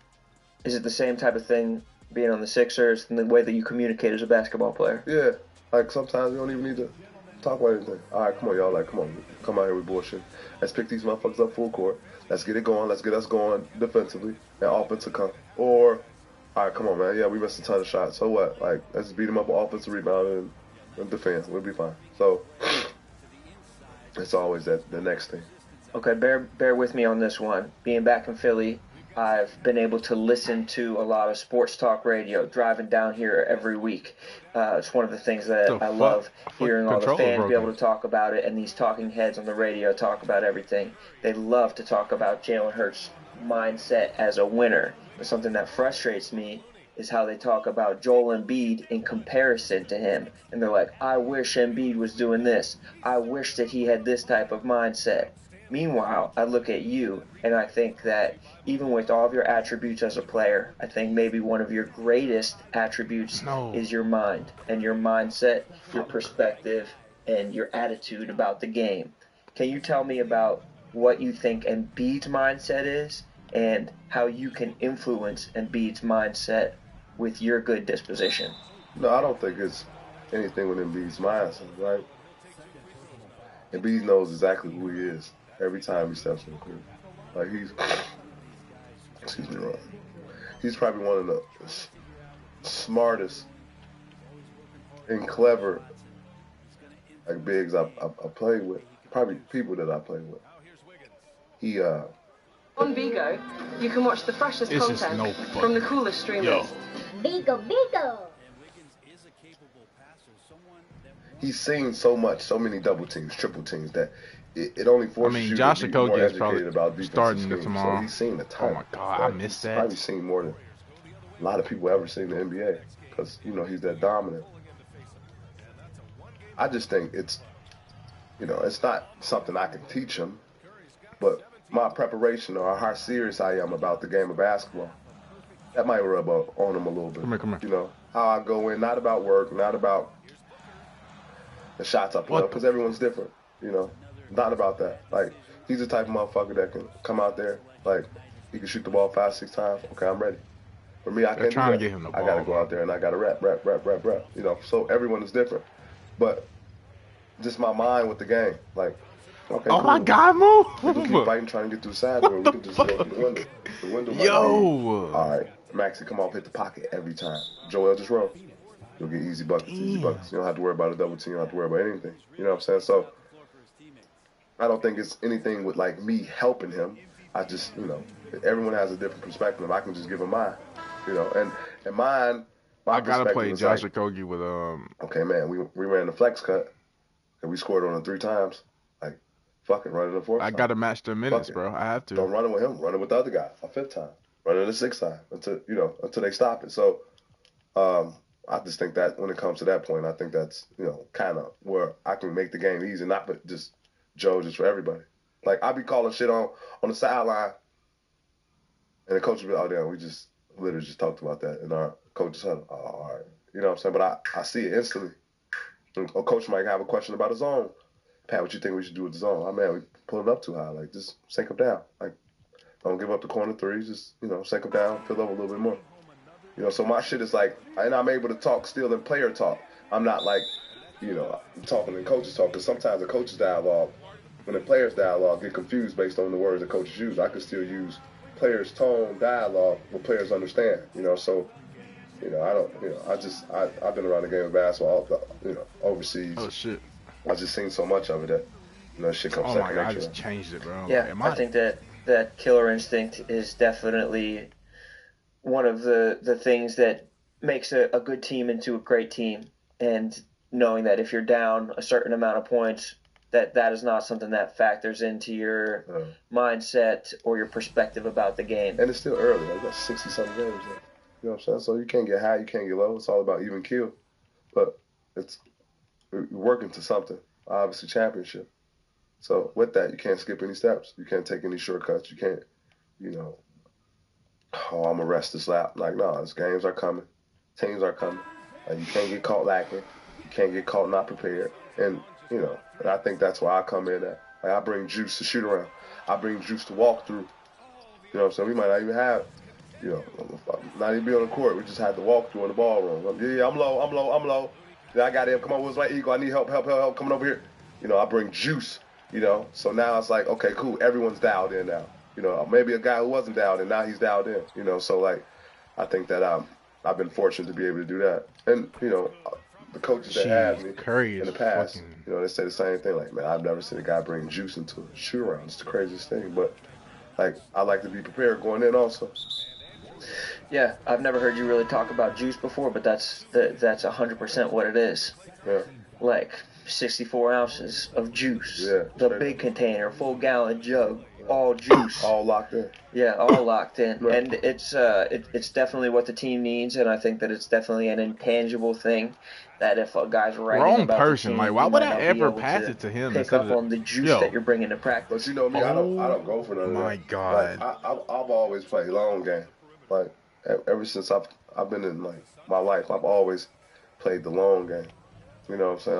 Is it the same type of thing being on the Sixers and the way that you communicate as a basketball player? Yeah. Like, sometimes we don't even need to talk about anything. All right, come on, y'all. Like, come on. Come out here with bullshit. Let's pick these motherfuckers up full court. Let's get it going. Let's get us going defensively and offensive come. Or, all right, come on, man. Yeah, we missed a ton of shots. So what? Like, let's beat them up on offensive rebound and defense. We'll be fine. So, it's always the next thing. Okay, bear with me on this one. Being back in Philly, I've been able to listen to a lot of sports talk radio driving down here every week. It's one of the things that I love, hearing all the fans be able to talk about it, and these talking heads on the radio talk about everything. They love to talk about Jalen Hurts' mindset as a winner. But something that frustrates me is how they talk about Joel Embiid in comparison to him. And they're like, I wish Embiid was doing this. I wish that he had this type of mindset. Meanwhile, I look at you, and I think that even with all of your attributes as a player, I think maybe one of your greatest attributes is your mind and your mindset, your perspective, and your attitude about the game. Can you tell me about what you think Embiid's mindset is and how you can influence Embiid's mindset with your good disposition? No, I don't think it's anything with Embiid's mindset, right? Embiid knows exactly who he is every time he steps in the court. Like, he's probably one of the smartest and clever, like, bigs I played with. Probably people that I played with. He On Vigo, you can watch the freshest content from the coolest streamers. Vigo. He's seen so many double teams, triple teams, that it only forces you Josh to be more Okogie is educated probably about defensive starting schemes. tomorrow. So he's seen a ton. Oh my God, I missed that. He's probably seen more than a lot of people ever seen in the NBA because, you know, he's that dominant. I just think it's not something I can teach him, but my preparation or how serious I am about the game of basketball, that might rub on him a little bit. Come here. You know, how I go in, not about work, not about the shots I put up, because everyone's different, you know. Not about that. Like, He's the type of motherfucker that can come out there, like, he can shoot the ball 5-6 times. Okay, I'm ready. For me, I can't do that. To get him the ball, I got to go out there and I got to rap. You know, so everyone is different. But just my mind with the game, like, okay, oh cool. my God, move! We can keep fighting, trying to get through the side door. We can just go through the window. The window might be, all right, Maxie, come off, hit the pocket every time. Joel, just roll. You'll get easy buckets, easy buckets. You don't have to worry about a double team. You don't have to worry about anything. You know what I'm saying? So I don't think it's anything with, like, me helping him. I just, you know, everyone has a different perspective. I can just give him mine, you know, and mine. I gotta play Josh Okogie with Okay, man, we ran the flex cut and we scored on it 3 times. Like, fucking run it the 4th time. I gotta match the minutes, bro. I have to. Don't run it with him. Run it with the other guy a 5th time. Run it a 6th time until they stop it. So, I just think that when it comes to that point, I think that's, you know, kind of where I can make the game easy, not but just Joe, just for everybody. Like, I be calling shit on the sideline, and the coach will be, oh, damn, we just literally just talked about that in our coach's huddle. Oh, all right. You know what I'm saying? But I see it instantly. A coach might have a question about his zone. Pat, what you think we should do with the zone? Oh, man, we pulling up too high. Like, just sink them down. Like, don't give up the corner threes. Just, you know, sink them down, fill up a little bit more. You know, so my shit is like, and I'm able to talk still in player talk. I'm not like, you know, I'm talking in coaches talk, because sometimes the coaches dialogue, when the players dialogue, get confused based on the words the coaches use. I can still use players' tone, dialogue, what players understand, you know, so, you know, I don't, you know, I've been around the game of basketball, you know, overseas. Oh, shit. I just seen so much of it that, you know, shit comes second nature. Oh, my God, I just changed it, bro. Yeah, I think that killer instinct is definitely one of the things that makes a good team into a great team, and knowing that if you're down a certain amount of points, that is not something that factors into your mindset or your perspective about the game. And it's still early. Like, that's 60-something games left. You know what I'm saying? So you can't get high, you can't get low. It's all about even kill. But we're working to something, obviously championship. So with that, you can't skip any steps. You can't take any shortcuts. You can't, you know, oh, I'm going to rest this lap. Like, no, these games are coming. Teams are coming. Like, you can't get caught lacking. You can't get caught not prepared. And, you know, and I think that's where I come in at. Like, I bring juice to shoot around. I bring juice to walk through. You know what I'm saying? We might not even have, you know, not even be on the court. We just had to walk through in the ballroom. Yeah, I'm low. Yeah, I got him. Come on, what's my ego? I need help, coming over here. You know, I bring juice, you know. So now it's like, okay, cool. Everyone's dialed in now. You know, maybe a guy who wasn't dialed in, now he's dialed in. You know, so, like, I think that I've been fortunate to be able to do that. And, you know, the coaches that had me in the past, you know, they say the same thing. Like, man, I've never seen a guy bring juice into a shoot around. It's the craziest thing. But, like, I like to be prepared going in also. Yeah, I've never heard you really talk about juice before, but that's 100% what it is. Yeah. Like 64 ounces of juice. Yeah. The big container, full gallon jug, all juice. All locked in. Yeah, all locked in. Right. And it's definitely what the team needs, and I think that it's definitely an intangible thing that if a guy's writing wrong about person, the team, like, why would I ever pass it to him? Pick up on the juice that you're bringing to practice. But you know me, I don't go for none of that. My God. Like, I've always played long game. Like, ever since I've been in, like, my life, I've always played the long game. You know what I'm saying?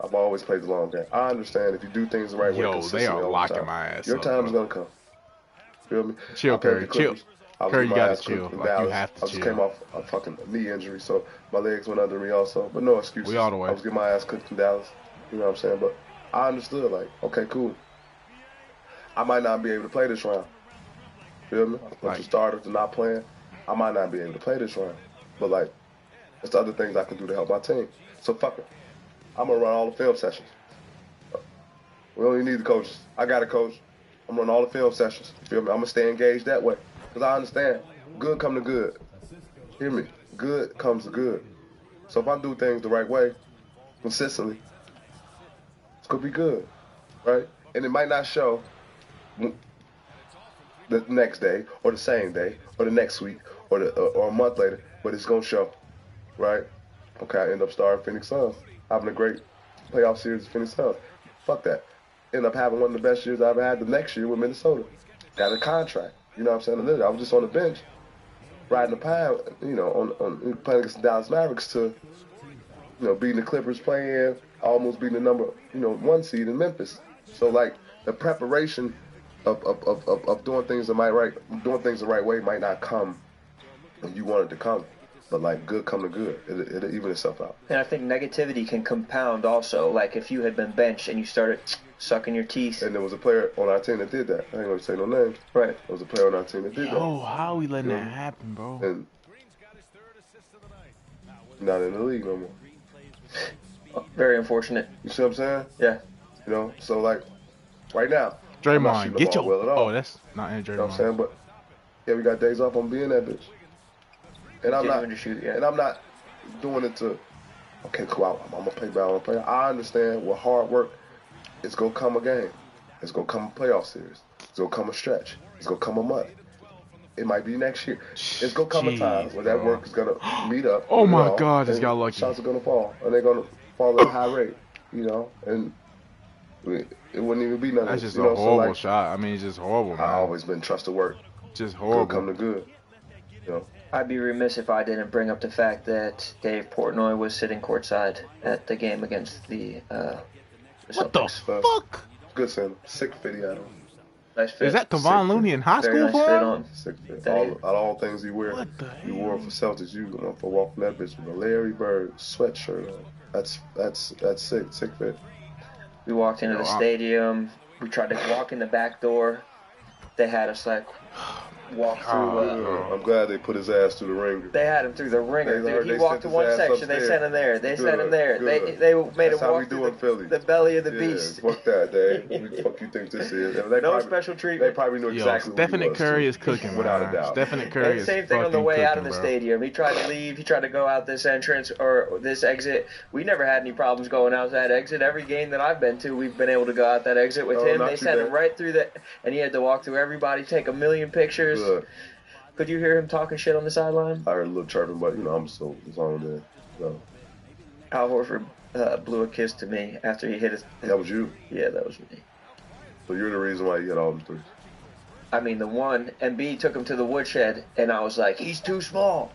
I've always played the long game. I understand if you do things the right way consistently, they are locking time, my ass your up, time is bro. going to come. Feel me? Chill, Curry. Chill. Curry, you got to chill. Like, you have to I just chill. came off a fucking knee injury, so my legs went under me also. But no excuses. We all the way. I was getting my ass cooked in Dallas. You know what I'm saying? But I understood, like, okay, cool. I might not be able to play this round. Feel me? Once you started to not playing, I might not be able to play this round. But, like, there's the other things I can do to help my team. So, fuck it. I'm going to run all the film sessions. We don't even need the coaches. I got a coach. I'm running all the film sessions. You feel me? I'm going to stay engaged that way. Because I understand. Good come to good. Hear me? Good comes to good. So if I do things the right way, consistently, it's going to be good. Right? And it might not show the next day or the same day or the next week or a month later, but it's going to show. Right? Okay, I end up starting Phoenix Suns. Having a great playoff series with Phoenix Suns. Fuck that. End up having one of the best years I've ever had the next year with Minnesota. Got a contract. You know what I'm saying? Literally, I was just on the bench, riding the pine, you know, on playing against the Dallas Mavericks to, you know, beating the Clippers playing, almost beating the number, you know, 1 seed in Memphis. So, like, the preparation of doing things the right way might not come when you want it to come. But like good come to good, it'll even itself out. And I think negativity can compound also. Like if you had been benched and you started sucking your teeth. And there was a player on our team that did that. I ain't gonna say no names. Right. There was a player on our team that did that. Oh, how we letting that happen, bro? And not in the league no more. Very unfortunate. You see what I'm saying? Yeah. You know, so like right now. Draymond, get your. Well at all. Oh, that's not in Draymond. You know what I'm saying? But yeah, we got days off on being that bitch. And I'm not. And I'm not doing it to. Okay, cool. I'm gonna play ball. I understand with hard work, it's gonna come a game. It's gonna come a playoff series. It's gonna come a stretch. It's gonna come a month. It might be next year. It's gonna come a time where that work is gonna meet up. Oh my God, just got lucky. Shots are gonna fall, and they're gonna fall at a high rate. You know, and it wouldn't even be nothing. That's just a horrible shot. I mean, it's just horrible, man. I always been trust to work. Just horrible. Good come to good. You know. I'd be remiss if I didn't bring up the fact that Dave Portnoy was sitting courtside at the game against the what the fuck? Good son. Sick fit he had on. Nice fit. Is that Kevon Looney in high school nice for him? on. Sick fit. All things he wear. You wore for Celtics. You going for walking that bitch with a Larry Bird sweatshirt on. That's sick. Sick fit. We walked into the stadium. We tried to walk in the back door. They had us like walk through. I'm glad they put his ass through the ringer. They had him through the ringer, dude. He walked to one section. They sent him there. They sent him there. They made him walk through the belly of the beast. Fuck that, Dave. Who the fuck you think this is? No special treatment. They probably knew exactly Stephen what he was. Curry is cooking, without a doubt. Stephen Curry is same thing on the way out of the bro. stadium. He tried to leave. He tried to go out this entrance or this exit. We never had any problems going out that exit. Every game that I've been to, we've been able to go out that exit with him. They sent him right through and he had to walk through everybody, take a million pictures. Good. Could you hear him talking shit on the sideline? I heard a little chirping, but I'm so on there. So. Al Horford blew a kiss to me after he hit his. That was you? Yeah, that was me. So you're the reason why you hit all them threes? I mean, the one, Embiid took him to the woodshed, and I was like, he's too small.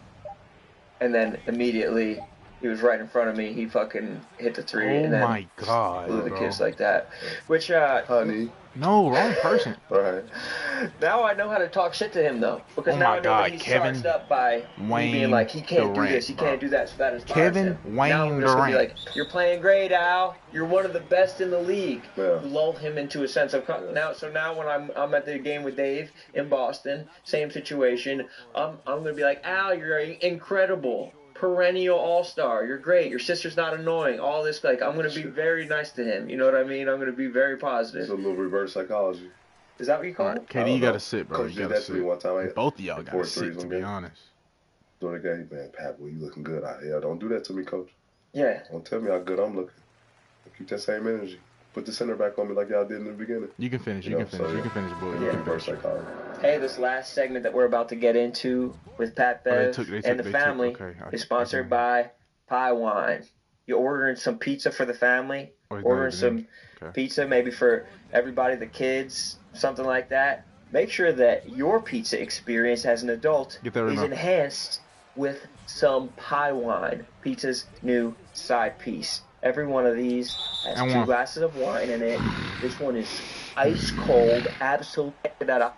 And then immediately, he was right in front of me. He fucking hit the three, and then my God, blew the kiss like that. Which, honey. No, wrong person. Right. Now I know how to talk shit to him, though. Because now I know that he's charged up by me being like, he can't do this, he can't do that, so that inspires him. Now I'm just going to be like, you're playing great, Al. You're one of the best in the league. Yeah. Lull him into a sense of... So now when I'm at the game with Dave in Boston, same situation, I'm going to be like, Al, you're incredible. Perennial all-star. You're great. Your sister's not annoying. All this, like, I'm going to be very nice to him. You know what I mean? I'm going to be very positive. It's a little reverse psychology. Is that what you call it? KD, you got to sit, bro. Coach did that to me one time. Both of y'all got to sit, to be honest. During the game, man, Pat, well, you looking good out here. Don't do that to me, Coach. Yeah. Don't tell me how good I'm looking. Keep that same energy. Put the center back on me like y'all did in the beginning. You can finish. You can finish, boy. Yeah. Reverse psychology. Hey, this last segment that we're about to get into with Pat Bev and the family is sponsored by Pie Wine. You're ordering some pizza for the family, ordering some pizza maybe for everybody, the kids, something like that. Make sure that your pizza experience as an adult is enhanced with some Pie Wine, pizza's new side piece. Every one of these has 2 glasses of wine in it. This one is ice cold, absolutely. To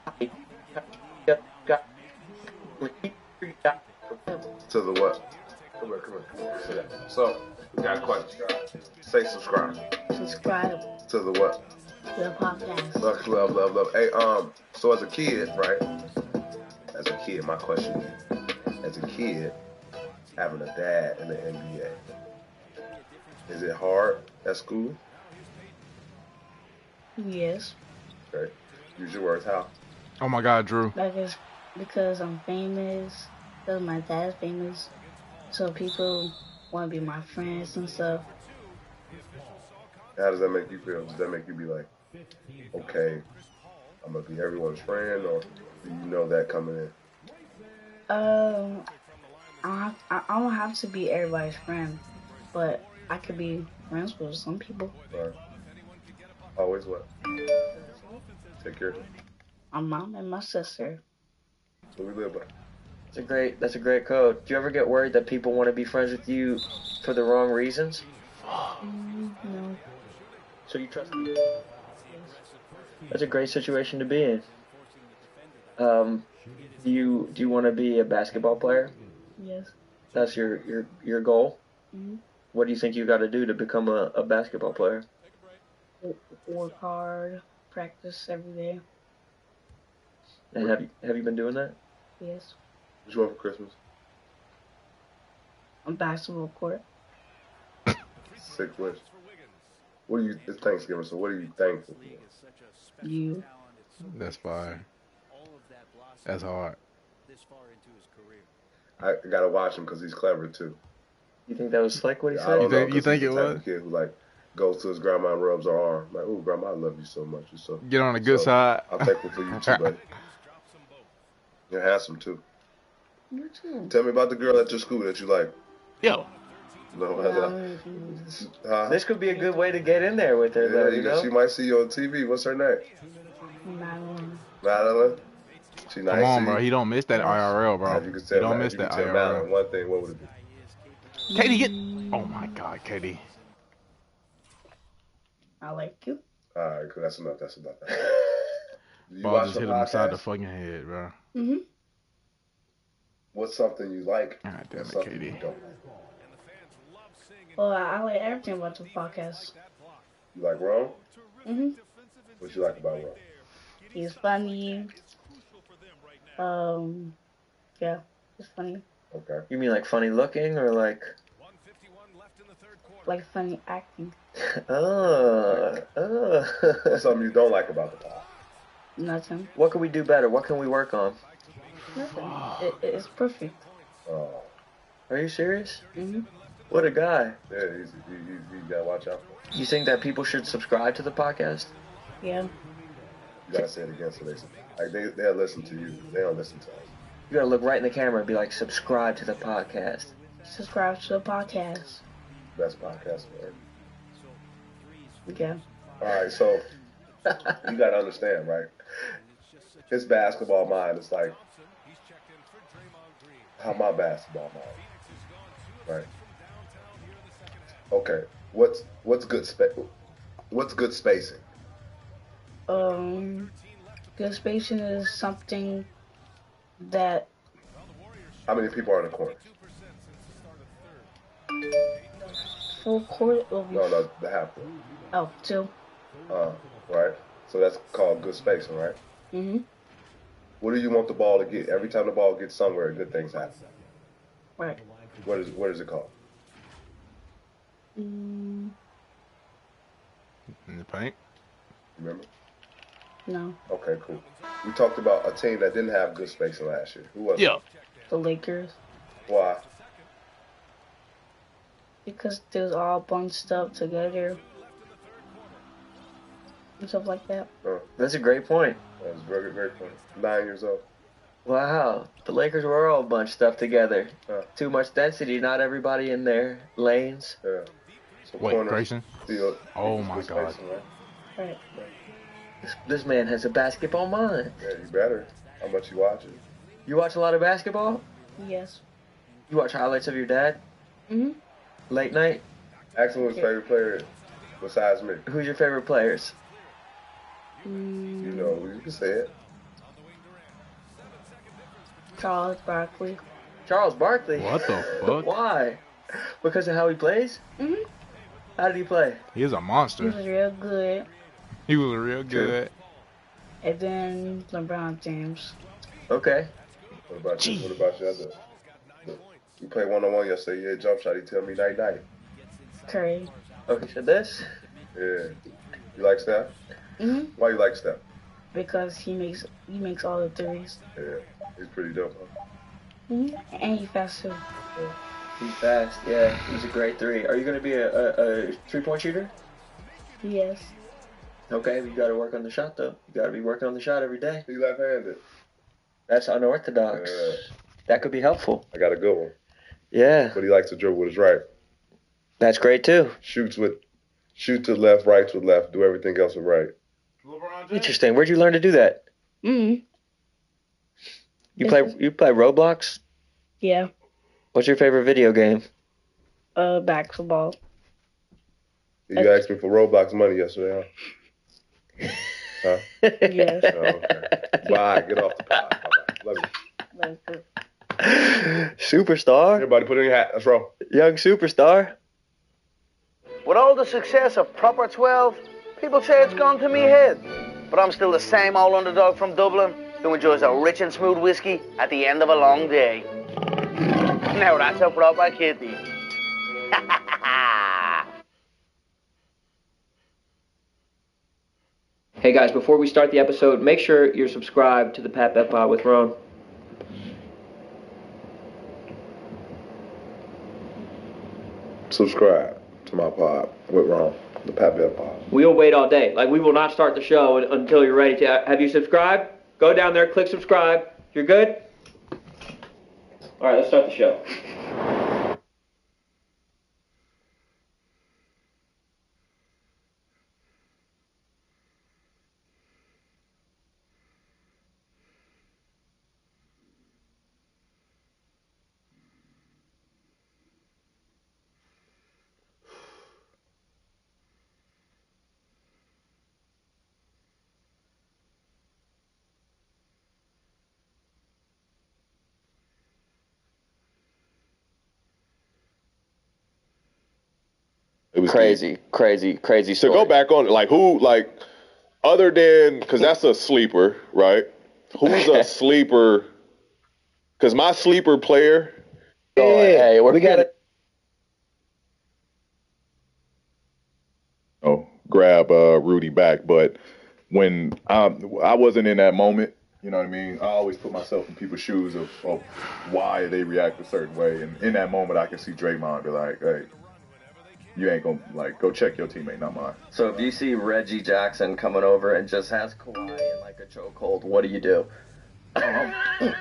the what? Come here. Sit down. So, we got a question. Say subscribe. Subscribe. To the what? To the podcast. Love. Hey, so as a kid, right? As a kid, my question is, as a kid, having a dad in the NBA, is it hard at school? Yes. Okay. Use your words. How? Oh my God, Drew. Because I'm famous. Because my dad's famous. So people want to be my friends and stuff. How does that make you feel? Does that make you be like, okay, I'm going to be everyone's friend, or do you know that coming in? I don't have to be everybody's friend, but I could be friends with some people. Right. Always what? Take care. My mom and my sister. That's what we live by. That's a great code. Do you ever get worried that people want to be friends with you for the wrong reasons? No. So you trust me? That's a great situation to be in. Do you want to be a basketball player? Yes. That's your goal? Mm-hmm. What do you think you got to do to become a basketball player? Work hard, practice every day. And have you been doing that? Yes. What you want for Christmas? A basketball court. Sick wish. What do you? It's Thanksgiving, so what are you thankful for? You. That's fire. That's hard. I gotta watch him because he's clever too. You think that was slick what he I said? don't know, You think he's it the type was? of kid who like goes to his grandma and rubs her arm. Like, oh, grandma, I love you so much. You're so. Get on the good side. I'm thankful for you too, buddy. You're handsome too. You too. Tell me about the girl at your school that you like. Yo. No, This could be a good way to get in there with her, yeah, though. You know? she might see you on TV. What's her name? Madeline. Madeline. She nice. Come on, bro. He don't miss that IRL, bro. If you could He tell don't Madeline, miss if you that could tell IRL. Madeline one thing, what would it be? Katie, get. Oh my God, Katie. I like you. All right, cool. That's enough. You Ball watch just the hit him inside the podcast? fucking head, bro. Mm-hmm. What's something you like? God damn and it, something Katie. you don't like? Well, I like everything about the podcast. You like Ron? Mm-hmm. What you like about Ron? He's funny. Yeah, he's funny. Okay. You mean like funny looking or like? Like funny acting. What's something you don't like about the pod? Nothing. What can we do better? What can we work on? Nothing. It's perfect. Oh. Are you serious? Mm-hmm. What a guy. Yeah, you gotta watch out for him. You think that people should subscribe to the podcast? Yeah. You gotta say it again so they'll listen to you. They don't listen to us. You gotta look right in the camera and be like, subscribe to the podcast. Subscribe to the podcast. Best podcast ever. Yeah. Alright, so you gotta understand, right? His basketball mind is like how my basketball mind is. Right? Okay. What's good spacing? Good spacing is something that How many people are in the corner? full court will be. No, the half court. Oh, two. Right? So that's called good spacing, right? Mm-hmm. What do you want the ball to get? Every time the ball gets somewhere, good things happen. Right. What is it called? Mm, In the paint. Remember? no. Okay, cool. We talked about a team that didn't have good spacing last year. Who was Yeah. it? The Lakers. Why? Because they was all bunched up together. And stuff like that. That's a great point. That was very, very funny. 9 years old. Wow. The Lakers were all bunched up together. Too much density, not everybody in their lanes. Yeah. So Wait, corner, Grayson? steal, Oh my good God. spacing, right? Right. This man has a basketball mind. Yeah, you better. How much you watch it? You watch a lot of basketball? Yes. You watch highlights of your dad? Mm-hmm. Late night? Ask him who his favorite player is, besides me. Who's your favorite players? You know, you can say it. Charles Barkley. Charles Barkley. What the fuck? Why? Because of how he plays? Mm-hmm. How did he play? He is a He monster. was real good. He was real good. And then LeBron James. Okay. What about you? What about you? You played one-on-one yesterday. You hit jump shot. He tell me night. Curry. Okay, so this? Yeah. You like Steph? Mm-hmm. Why you like Steph? Because he makes all the threes. Yeah. He's pretty dope, huh? Mm-hmm. And he fast too. Yeah. He's fast. Yeah, he's a great three. Are you going to be a three-point shooter? Yes. Okay, you got to work on the shot, though. You got to be working on the shot every day. He left-handed. That's unorthodox. Yeah. That could be helpful. I got a good one. Yeah. But he likes to dribble with his right. That's great, too. Shoot to the left, right to the left, do everything else with right. Interesting. Where'd you learn to do that? Mm-hmm. You play Roblox? Yeah. What's your favorite video game? Basketball. You asked me for Roblox money yesterday, huh? Huh? Yes. Oh, okay. Bye. Get off the pod. Bye-bye. Love you. Superstar. Everybody put in your hat. Let's roll. Young superstar. With all the success of Proper 12, people say it's gone to me head. But I'm still the same old underdog from Dublin who enjoys a rich and smooth whiskey at the end of a long day. Now that's a proper kitty. Hey guys, before we start the episode, make sure you're subscribed to the Pat Bet Pod with Ron. Subscribe to my pod with Ron, the Pat Bet Pod. We will wait all day. Like, we will not start the show until you're ready to. Have you subscribed? Go down there, click subscribe. You're good? All right, let's start the show. It was Crazy to story. go back on it, like who, like other than, because that's a sleeper, right? Who's a sleeper? Because my sleeper player. Hey, we got it. Grab Rudy back, but when I wasn't in that moment, you know what I mean? I always put myself in people's shoes of why they react a certain way, and in that moment, I can see Draymond be like, "Hey, you ain't gonna like go check your teammate, not mine." So if you see Reggie Jackson coming over and just has Kawhi in like a chokehold, what do you do?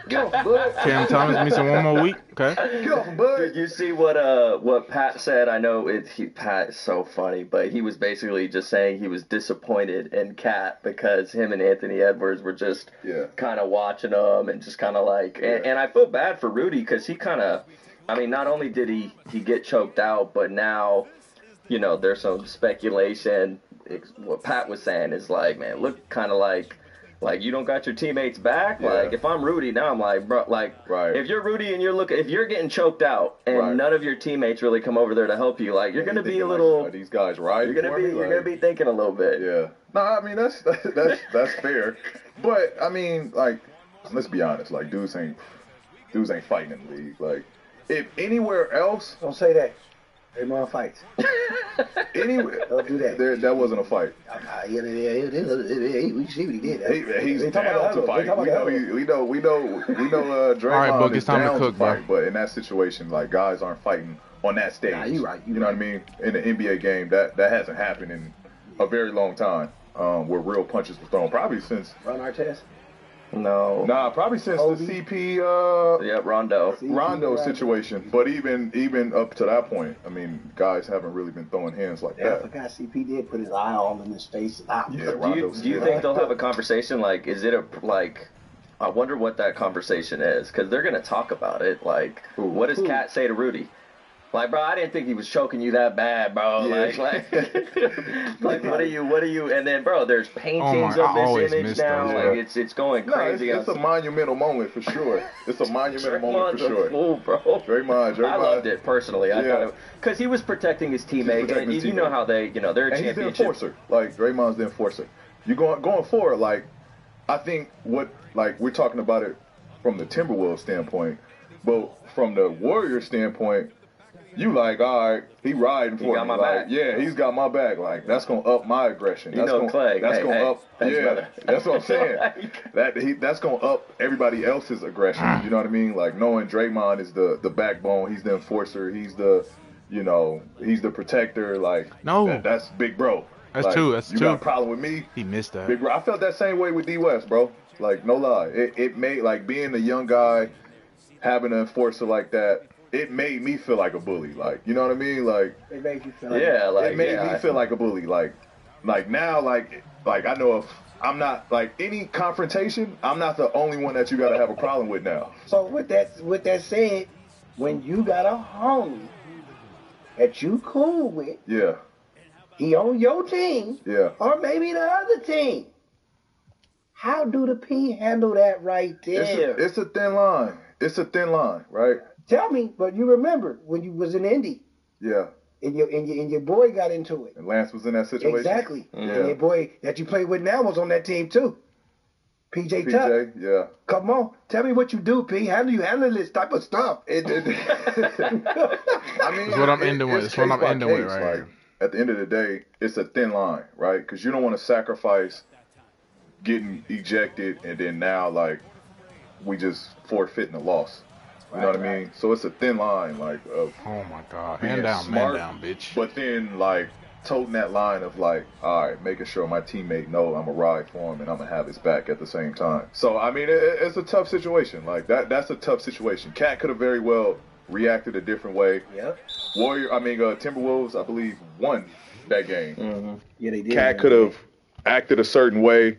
Cam Thomas missing one more week. Okay. Get off him, bud. Did you see what Pat said? I know Pat is so funny, but he was basically just saying he was disappointed in Cat because him and Anthony Edwards were just kind of watching him and just kind of like, and I feel bad for Rudy because he kind of, I mean, not only did he get choked out, but now, you know, there's some speculation. What Pat was saying is like, man, look kind of like you don't got your teammates back. Yeah. Like if I'm Rudy now, I'm like, bro, like if you're Rudy and if you're getting choked out and none of your teammates really come over there to help you, like you're gonna be a little. Are these guys right? You're gonna be thinking a little bit. Yeah. No, I mean that's fair, but I mean like, let's be honest, like dudes ain't fighting in the league. Like if anywhere else, Don't say that. Draymond fights. anywhere, Don't do that. that wasn't a fight. We see what he did. He's down to fight. We know Draymond right, Book, is it's time to down cook, to fight, but in that situation, like guys aren't fighting on that stage. Nah, you right. You know what I mean? In the NBA game, that hasn't happened in a very long time. Where real punches were thrown, probably since Ron Artest? No. Nah, probably since Kobe? the CP Rondo situation. But even up to that point, I mean, guys haven't really been throwing hands like Yeah, I that. forgot CP did put his eye all in his face. Yeah, Do you think they'll have a conversation? Like, is it I wonder what that conversation is because they're gonna talk about it. Like, what does Cat say to Rudy? Like, bro, I didn't think he was choking you that bad, bro. Yeah. Like, what are you? And then, bro, there's paintings I of always this image miss now. those, Like, it's going crazy. It's a monumental moment for sure. It's a monumental moment for sure. Fool, bro. Draymond. I loved it personally. I thought because he was protecting his teammate, and you know how they, they're a and he's the championship. enforcer. Like Draymond's the enforcer. You going forward, like I think we're talking about it from the Timberwolves standpoint, but from the Warriors standpoint, you like, all right, he riding for me. He got my like, back. Yeah, he's got my back. Like that's gonna up my aggression. You know, Clay. That's gonna up. Thanks, yeah, brother. that's what I'm saying. That's gonna up everybody else's aggression. You know what I mean? Like knowing Draymond is the backbone. He's the enforcer. He's the, he's the protector. Like that's big bro. That's like, two. That's you two. got a problem with me? He missed that. Big bro. I felt that same way with D West, bro. Like no lie, it made like being a young guy, having an enforcer like that. It made me feel like a bully, like you know what I mean, like It made you feel it made me feel like a bully, like now, like I know if I'm not like any confrontation, I'm not the only one that you got to have a problem with now. So with that said, when you got a homie that you cool with, Yeah, he on your team, yeah, or maybe the other team, How do the P handle that right there? It's a thin line. It's a thin line, right? Tell me, but you remember when you was in Indy. Yeah. And your boy got into it. And Lance was in that situation? Exactly. Yeah. And your boy that you play with now was on that team too. PJ Tuck. Yeah. Come on. Tell me what you do, P. How do you handle this type of stuff? I mean, it's what I'm ending with. It's what I'm ending with right here. At the end of the day, it's a thin line, right? Because you don't want to sacrifice getting ejected and then now, like, we just forfeiting a loss. You know what I mean? So it's a thin line, like, of oh my God, being hand down, smart, man down, bitch. But then, like, toting that line of, like, all right, making sure my teammate know I'm gonna ride for him and I'm gonna have his back at the same time. So I mean, it's a tough situation. Like that's a tough situation. Cat could have very well reacted a different way. Yep. Timberwolves, I believe, won that game. Mm-hmm. Yeah, they did. Cat could have acted a certain way.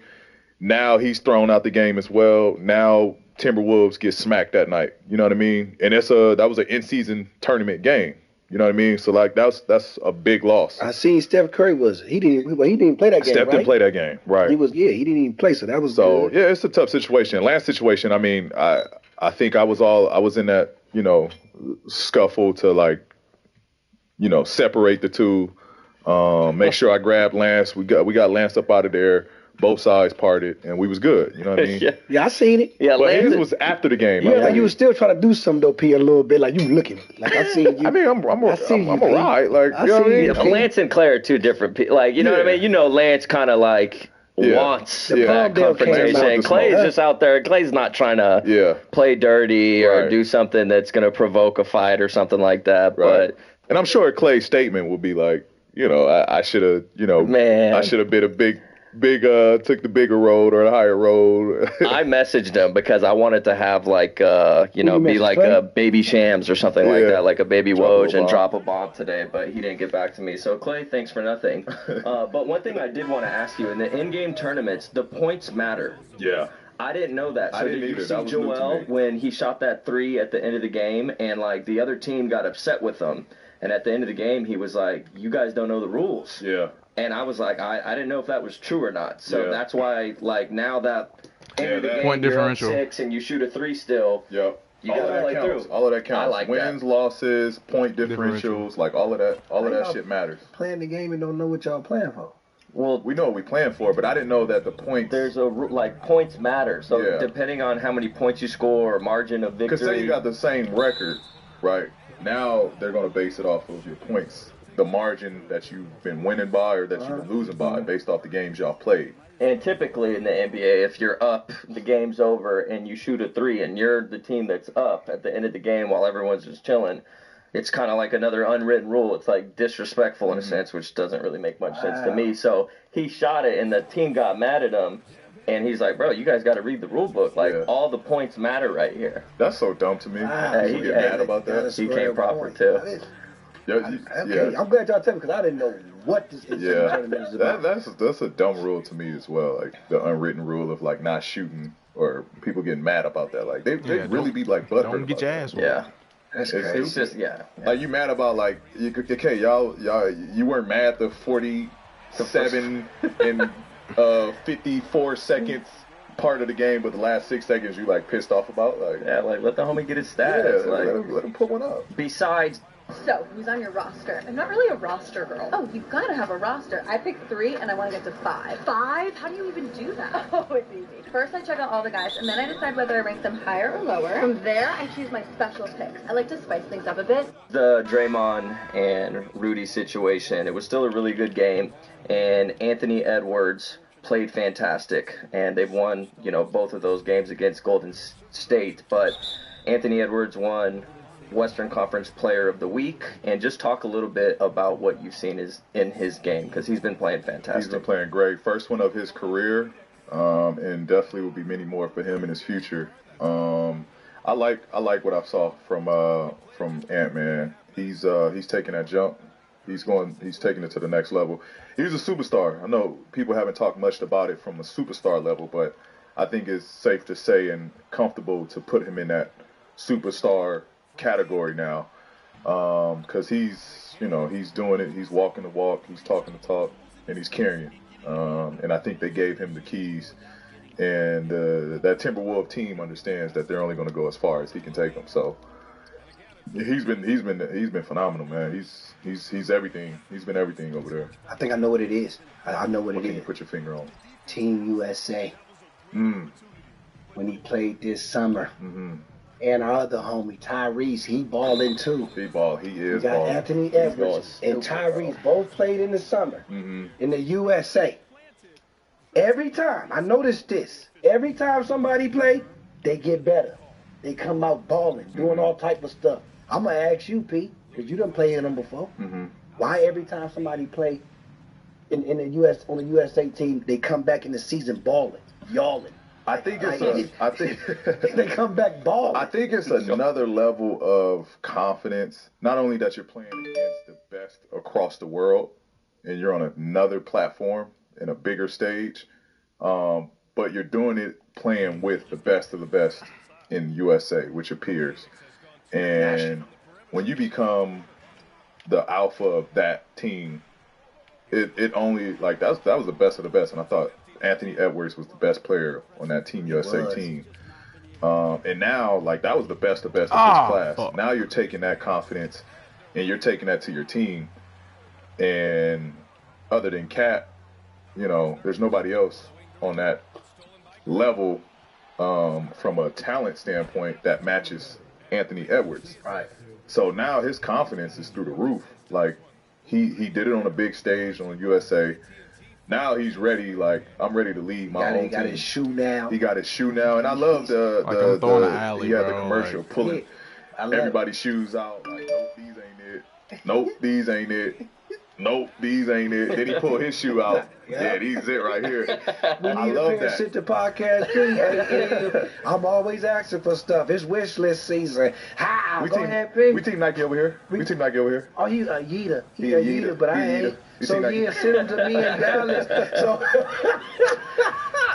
Now he's thrown out the game as well. Now Timberwolves get smacked that night. You know what I mean? And that was an in-season tournament game. You know what I mean? So like that's a big loss. I seen Steph Curry he didn't play that game. Steph didn't play that game, right? He didn't even play. So that was good. Yeah, it's a tough situation. Last situation, I mean, I think I was in that, scuffle to like, separate the two. Make sure I grabbed Lance. We got Lance up out of there. Both sides parted, and we was good. You know what I mean? Yeah, I seen it. Yeah, but his was after the game. Yeah, like you was still trying to do something though, P, a little bit. Like you looking. Like I seen you. I mean, I'm alright. Like you know what I mean? Lance and Clay are two different people. Like you know what I mean? Lance kind of like wants that confrontation. Clay's just out there. Clay's not trying to play dirty or do something that's going to provoke a fight or something like that. Right. And I'm sure Clay's statement would be like, I should have, I should have been a big, took the bigger road or the higher road. I messaged him because I wanted to have like, be like a baby Shams or something like that, like a baby Woj and drop a bomb today, but he didn't get back to me. So Clay, thanks for nothing. But one thing I did want to ask you, in the in-game tournaments, the points matter. Yeah. I didn't know that. So did you see new Joel when he shot that 3 at the end of the game and like the other team got upset with him? And at the end of the game, he was like, you guys don't know the rules. Yeah. And I was like, I didn't know if that was true or not. So that's why, like, now that end of the game, point differential. you're up 6 and you shoot a 3 still, you got to play through. All of that counts. I like wins, losses, point differentials, like all of that shit matters. Playing the game and don't know what y'all playing for. Well, we know what we playing for, but I didn't know that the points. There's points matter. So depending on how many points you score or margin of victory. Because say you got the same record, right? Now they're going to base it off of your points, the margin that you've been winning by or that you've been losing by, based off the games y'all played. And typically in the NBA, if you're up, the game's over, and you shoot a 3, and you're the team that's up at the end of the game while everyone's just chilling, it's kind of like another unwritten rule. It's like disrespectful in a sense, which doesn't really make much sense to me. So he shot it, and the team got mad at him. And he's like, bro, you guys got to read the rule book. Like, all the points matter right here. That's so dumb to me. People get mad about that. He came proper, too. Okay, I'm glad y'all tell me because I didn't know what this tournament is about. That's a dumb rule to me as well. Like, the unwritten rule of, like, not shooting or people getting mad about that. Like, they really be, like, butthurt. Don't get your ass whooped. Yeah. That's crazy. It's just, Like, you mad about, like, y'all, you weren't mad at the 47 and 54 seconds part of the game, but the last 6 seconds you like pissed off about. Like, like let the homie get his stats. Let him put one up. Besides, so who's on your roster? I'm not really a roster girl. Oh, you've got to have a roster. I picked 3 and I want to get to 5. 5? How do you even do that? Oh, it's easy. First, I check out all the guys, and then I decide whether I rank them higher or lower. From there, I choose my special picks. I like to spice things up a bit. The Draymond and Rudy situation, it was still a really good game, and Anthony Edwards played fantastic, and they've won, both of those games against Golden State, but Anthony Edwards won Western Conference Player of the Week, and just talk a little bit about what you've seen in his game, because he's been playing fantastic. He's been playing great. First one of his career, and definitely will be many more for him in his future. I like what I saw from Ant-Man. He's taking that jump. He's taking it to the next level. He's a superstar. I know people haven't talked much about it from a superstar level, but I think it's safe to say and comfortable to put him in that superstar category now, because he's doing it. He's walking the walk. He's talking the talk, and he's carrying. And I think they gave him the keys, and that Timberwolf team understands that they're only going to go as far as he can take them. So he's been phenomenal, man. He's everything. He's been everything over there. I think I know what it is. I know what it Can is. you put your finger on? Team USA. When he played this summer. Mm-hmm. And our other homie, Tyrese, he balling too. He is balling. We got Anthony Edwards and Tyrese both played in the summer in the USA. Every time, I noticed this, every time somebody play, they get better. They come out balling, doing all type of stuff. I'm going to ask you, Pete, because you done played in them before. Why every time somebody play in the US on the USA team, they come back in the season balling, yawling? I think they come back balling. I think it's another level of confidence. Not only that you're playing against the best across the world, and you're on another platform in a bigger stage, but you're doing it playing with the best of the best in USA, which appears. And when you become the alpha of that team, it only like that was the best of the best, and I thought Anthony Edwards was the best player on that Team USA team. And now, like, that was the best of his class. Now you're taking that confidence and you're taking that to your team. And other than Cat, you know, there's nobody else on that level from a talent standpoint that matches Anthony Edwards. Right. So now his confidence is through the roof. Like, he did it on a big stage on USA. Now he's ready. Like, I'm ready to lead my own team. He got his shoe now. He got his shoe now, and I love the alley, he had bro, the commercial like, pulling everybody's shoes out. Like, nope, these ain't it. Nope, these ain't it. Nope, these ain't it. Then he pulled his shoe out. Yeah, these it right here. I love that. Sit the podcast too. I'm always asking for stuff. It's wish list season. Go ahead, P. We team Nike over here. We team Nike over here. Oh, he's a yeeter. He's a yeeter, but I ain't. So yeah, send him to me in Dallas. So.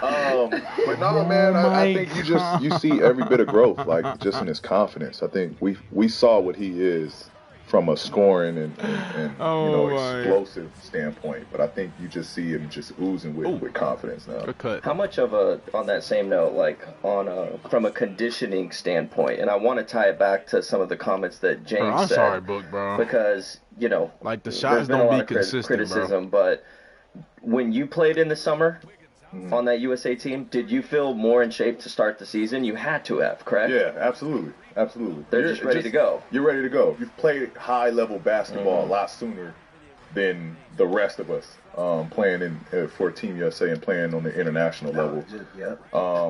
But no, man, I think you see every bit of growth, like just in his confidence. I think we saw what he is from a scoring and explosive standpoint, but I think you just see him just oozing with confidence now. How much of on that same note, like from a conditioning standpoint, and I want to tie it back to some of the comments that James said. Sorry, Book, bro. Because, you know, like the shots don't be consistent, criticism, but when you played in the summer on that USA team, did you feel more in shape to start the season? You had to have, correct? Yeah, absolutely. They're just ready to go. You're ready to go. You've played high-level basketball a lot sooner than the rest of us playing for Team USA and playing on the international level.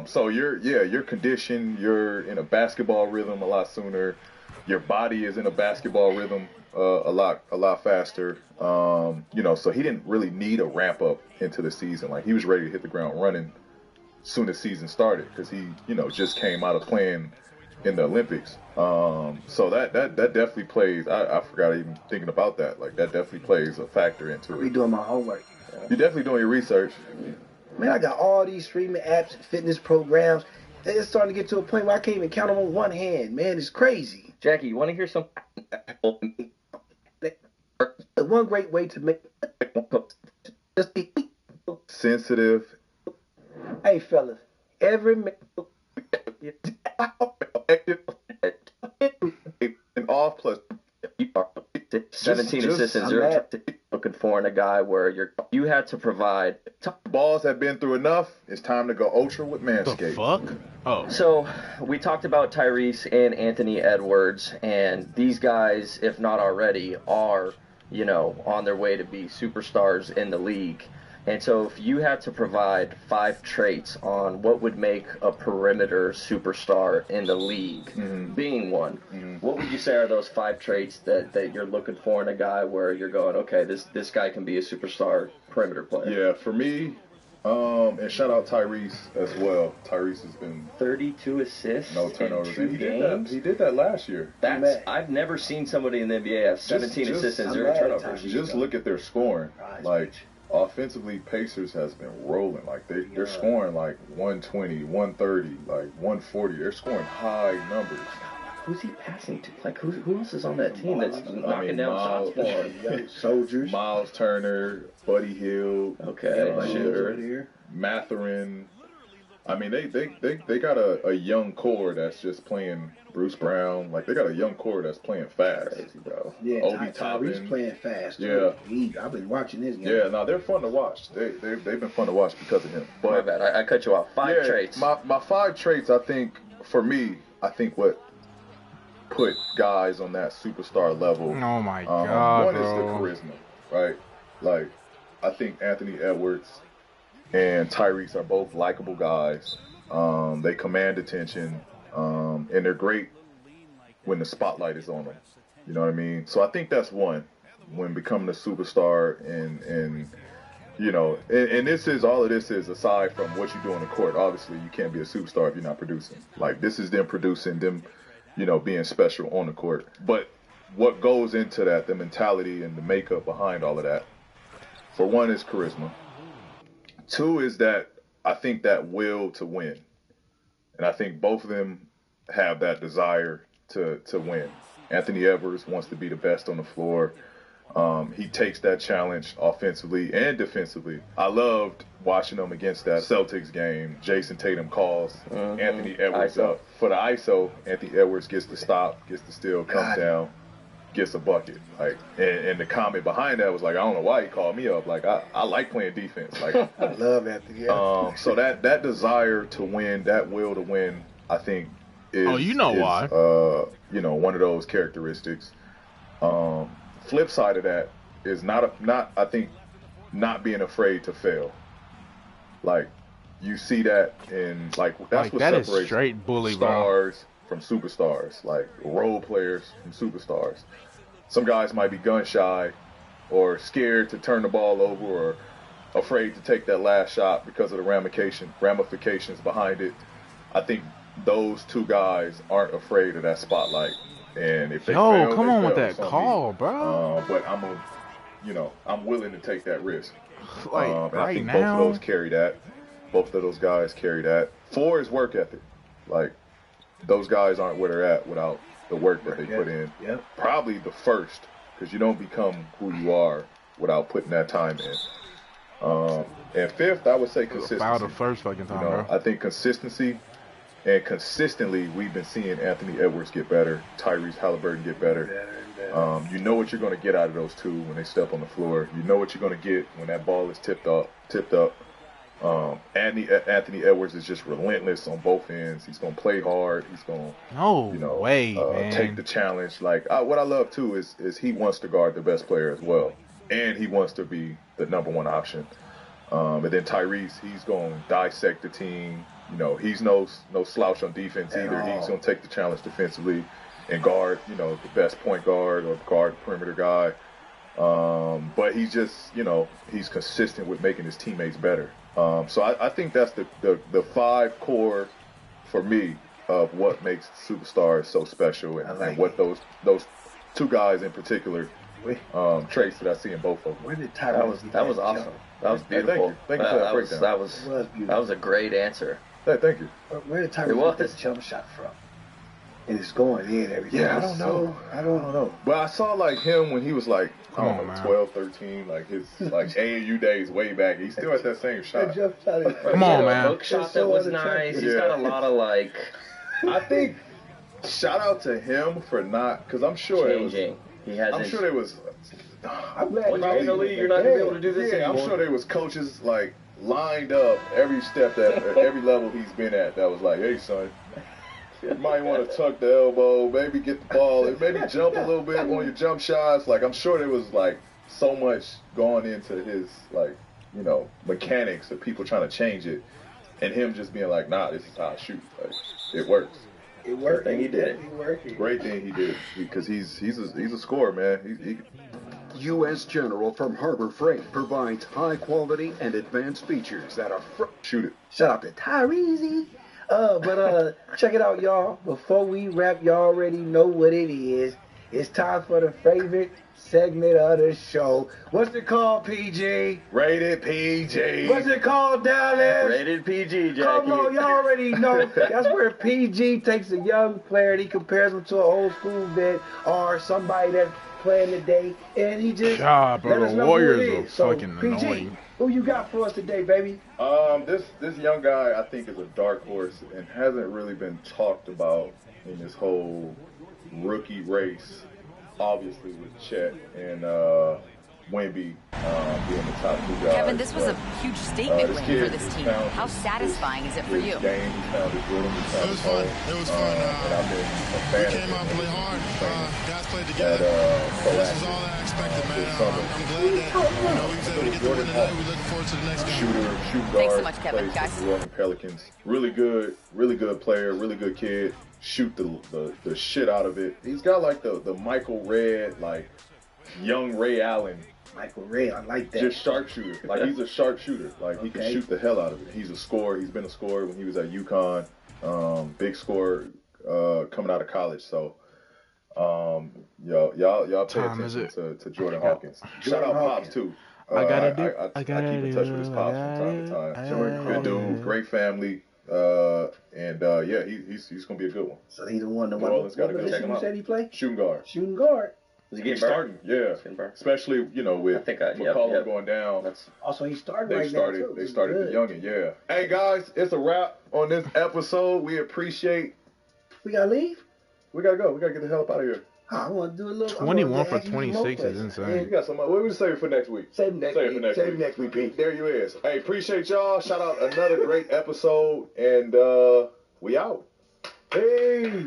So you're conditioned. You're in a basketball rhythm a lot sooner. Your body is in a basketball rhythm a lot faster. So he didn't really need a ramp up into the season. Like, he was ready to hit the ground running soon as season started because he just came out of playing in the Olympics. So that definitely plays. I forgot even thinking about that. Like, that definitely plays a factor into it. We doing my homework. You're definitely doing your research. Man, I got all these streaming apps and fitness programs. It's starting to get to a point where I can't even count them on one hand. Man, it's crazy. Jackie, you want to hear some? One great way to make sensitive. Hey, fellas, every an off plus 17 assists. You're looking for in a guy where you had to provide. Balls have been through enough. It's time to go ultra with Manscaped. The fuck? Oh. So we talked about Tyrese and Anthony Edwards, and these guys, if not already, are on their way to be superstars in the league. And so if you had to provide 5 traits on what would make a perimeter superstar in the league, being one, what would you say are those 5 traits that you're looking for in a guy where you're going, okay, this guy can be a superstar perimeter player? Yeah, for me, and shout out Tyrese as well. Tyrese has been 32 assists, no turnovers. In 2 games. He did that last year. I've never seen somebody in the NBA have 17 assists and 0 turnovers. Just look at their scoring. Like, offensively, Pacers has been rolling. Like, they're scoring like 120, 130, like 140. They're scoring high numbers. Who's he passing to? Like, who else is on that team that's knocking down shots for him? Soldiers. Miles Turner, Buddy Hield. Okay, sure. Mathurin. I mean, they got a young core that's just playing Bruce Brown. Like, they got a young core that's playing fast. Crazy, bro. Yeah, Obi Tyree's Toppin. playing fast. Too. Yeah. I've been watching this game. Yeah, no, they're fun to watch. They've been fun to watch because of him. But my bad, I cut you off. Five traits. My 5 traits, I think, for me, I think what put guys on that superstar level. Oh my God, one bro. is the charisma, right? Like, I think Anthony Edwards and Tyrese are both likable guys. They command attention, and they're great when the spotlight is on them. You know what I mean? So I think that's one. When becoming a superstar, and you know, and this is all of this is aside from what you do on the court. Obviously, you can't be a superstar if you're not producing. Like, this is them producing, them, you know, being special on the court. But what goes into that, the mentality and the makeup behind all of that, for one, is charisma. 2 is that I think that will to win. And I think both of them have that desire to win. Anthony Edwards wants to be the best on the floor. He takes that challenge offensively and defensively. I loved watching them against that Celtics game. Jason Tatum calls Anthony Edwards up for the ISO. Anthony Edwards gets the stop, gets the steal, comes down, gets a bucket. Like, and the comment behind that was like, I don't know why he called me up. Like, I like playing defense. Like, I love Anthony. So that desire to win, that will to win, I think is why. You know, one of those characteristics. Flip side of that is not I think not being afraid to fail. Like, you see that in, like, that's like, what that separates is straight bully, stars from superstars, like role players from superstars. Some guys might be gun shy or scared to turn the ball over or afraid to take that last shot because of the ramifications behind it. I think those 2 guys aren't afraid of that spotlight. And if they fail, come they on fail. with that It's on call, me. bro. But I'm willing to take that risk. Like, and I think now, both of those carry that. Both of those guys carry that. 4 is work ethic. Like, those guys aren't where they're at without the work that they put in. Yep. Probably the first, because you don't become who you are without putting that time in. And 5th, I would say consistency. Foul the first fucking time, bro. I think consistency. And consistently, we've been seeing Anthony Edwards get better, Tyrese Halliburton get better. You know what you're going to get out of those 2 when they step on the floor. You know what you're going to get when that ball is tipped up. Anthony Edwards is just relentless on both ends. He's going to play hard. He's going to, take the challenge. Like, what I love too is he wants to guard the best player as well, and he wants to be the number 1 option. And then Tyrese, he's going to dissect the team. You know, he's no slouch on defense either. He's going to take the challenge defensively and guard, you know, the best point guard or guard perimeter guy. But he's just, you know, he's consistent with making his teammates better. So I think that's the 5 core for me of what makes superstars so special, and what those 2 guys in particular traits that I see in both of them. Where did Tyrese? That was awesome. That was beautiful. Thank you for that breakdown. That was a great answer. Hey, thank you. Where did Tyrese get this jump shot from? And it's going in every time. Yeah, I don't know. But I saw, like, him when he was like, 12, 13, like his AAU days way back. He's still at that same shot. Come on, man. Hook shot that was nice. He's got a lot of, like, I think shout out to him for not, because I'm sure changing. I'm sure there was. I'm glad you're in the league. You're not gonna be able to do this anymore. I'm sure there was coaches like lined up every step every level he's been at. That was like, hey son, you might want to tuck the elbow, maybe get the ball, maybe jump a little bit on your jump shots. Like, I'm sure there was like so much going into his, like, you know, mechanics of people trying to change it, and him just being like, nah, this is how I shoot. Like, it works. It worked. He did it. Great thing he did, because he's a scorer, man. U.S. General from Harbor Freight provides high quality and advanced features that are shoot it. Shout out to Tyrese. But check it out, y'all. Before we wrap, y'all already know what it is. It's time for the favorite segment of the show. What's it called, PG? Rated PG. What's it called, Dallas? Rated PG, Jackie. Come on, y'all already know. That's where PG takes a young player and he compares him to an old school vet or somebody that's playing today, and he just let us know Warriors who it are is. So, fucking PG, annoying. who you got for us today, baby? This young guy I think is a dark horse and hasn't really been talked about in this whole rookie race. Obviously with Chet and Wemby being the top two guys. Kevin, this was a huge statement win for this team. How satisfying is it for you? Game, he found his rhythm, he found his home. It was fun. And I've been a fan of him. We came out and played hard. Guys played together. This is all I expected, man. I'm glad that we was able to get the win today. We look forward to the next game. Shooting guard. Thanks so much, Kevin. Guys. The New Orleans Pelicans. Really good player, really good kid. Shoot the shit out of it. He's got like the Michael Redd, like young Ray Allen. Michael Ray, I like that. Just sharpshooter. Like he's a sharpshooter. Like he can shoot the hell out of it. He's a scorer. He's been a scorer when he was at UConn. Big scorer coming out of college. So y'all pay attention to Jordan Hawkins. Shout out Pops too. I keep in touch with his Pops from time to time. Good dude, great family. Yeah, he's gonna be a good one. So he's the one. New Orleans got to go check him out. Said he play shooting guard. Shooting guard. Is he getting starting? Yeah, especially with McCollum going down. Also, he started. They started the youngin. Yeah. Hey guys, it's a wrap on this episode. We appreciate. We gotta leave. We gotta go. We gotta get the hell up out of here. I want to do a little. 21 for 26 is insane. Yeah, you got something. What we save for next week? Save next week, Pete. There you is. Hey, appreciate y'all. Shout out another great episode, and we out. Hey.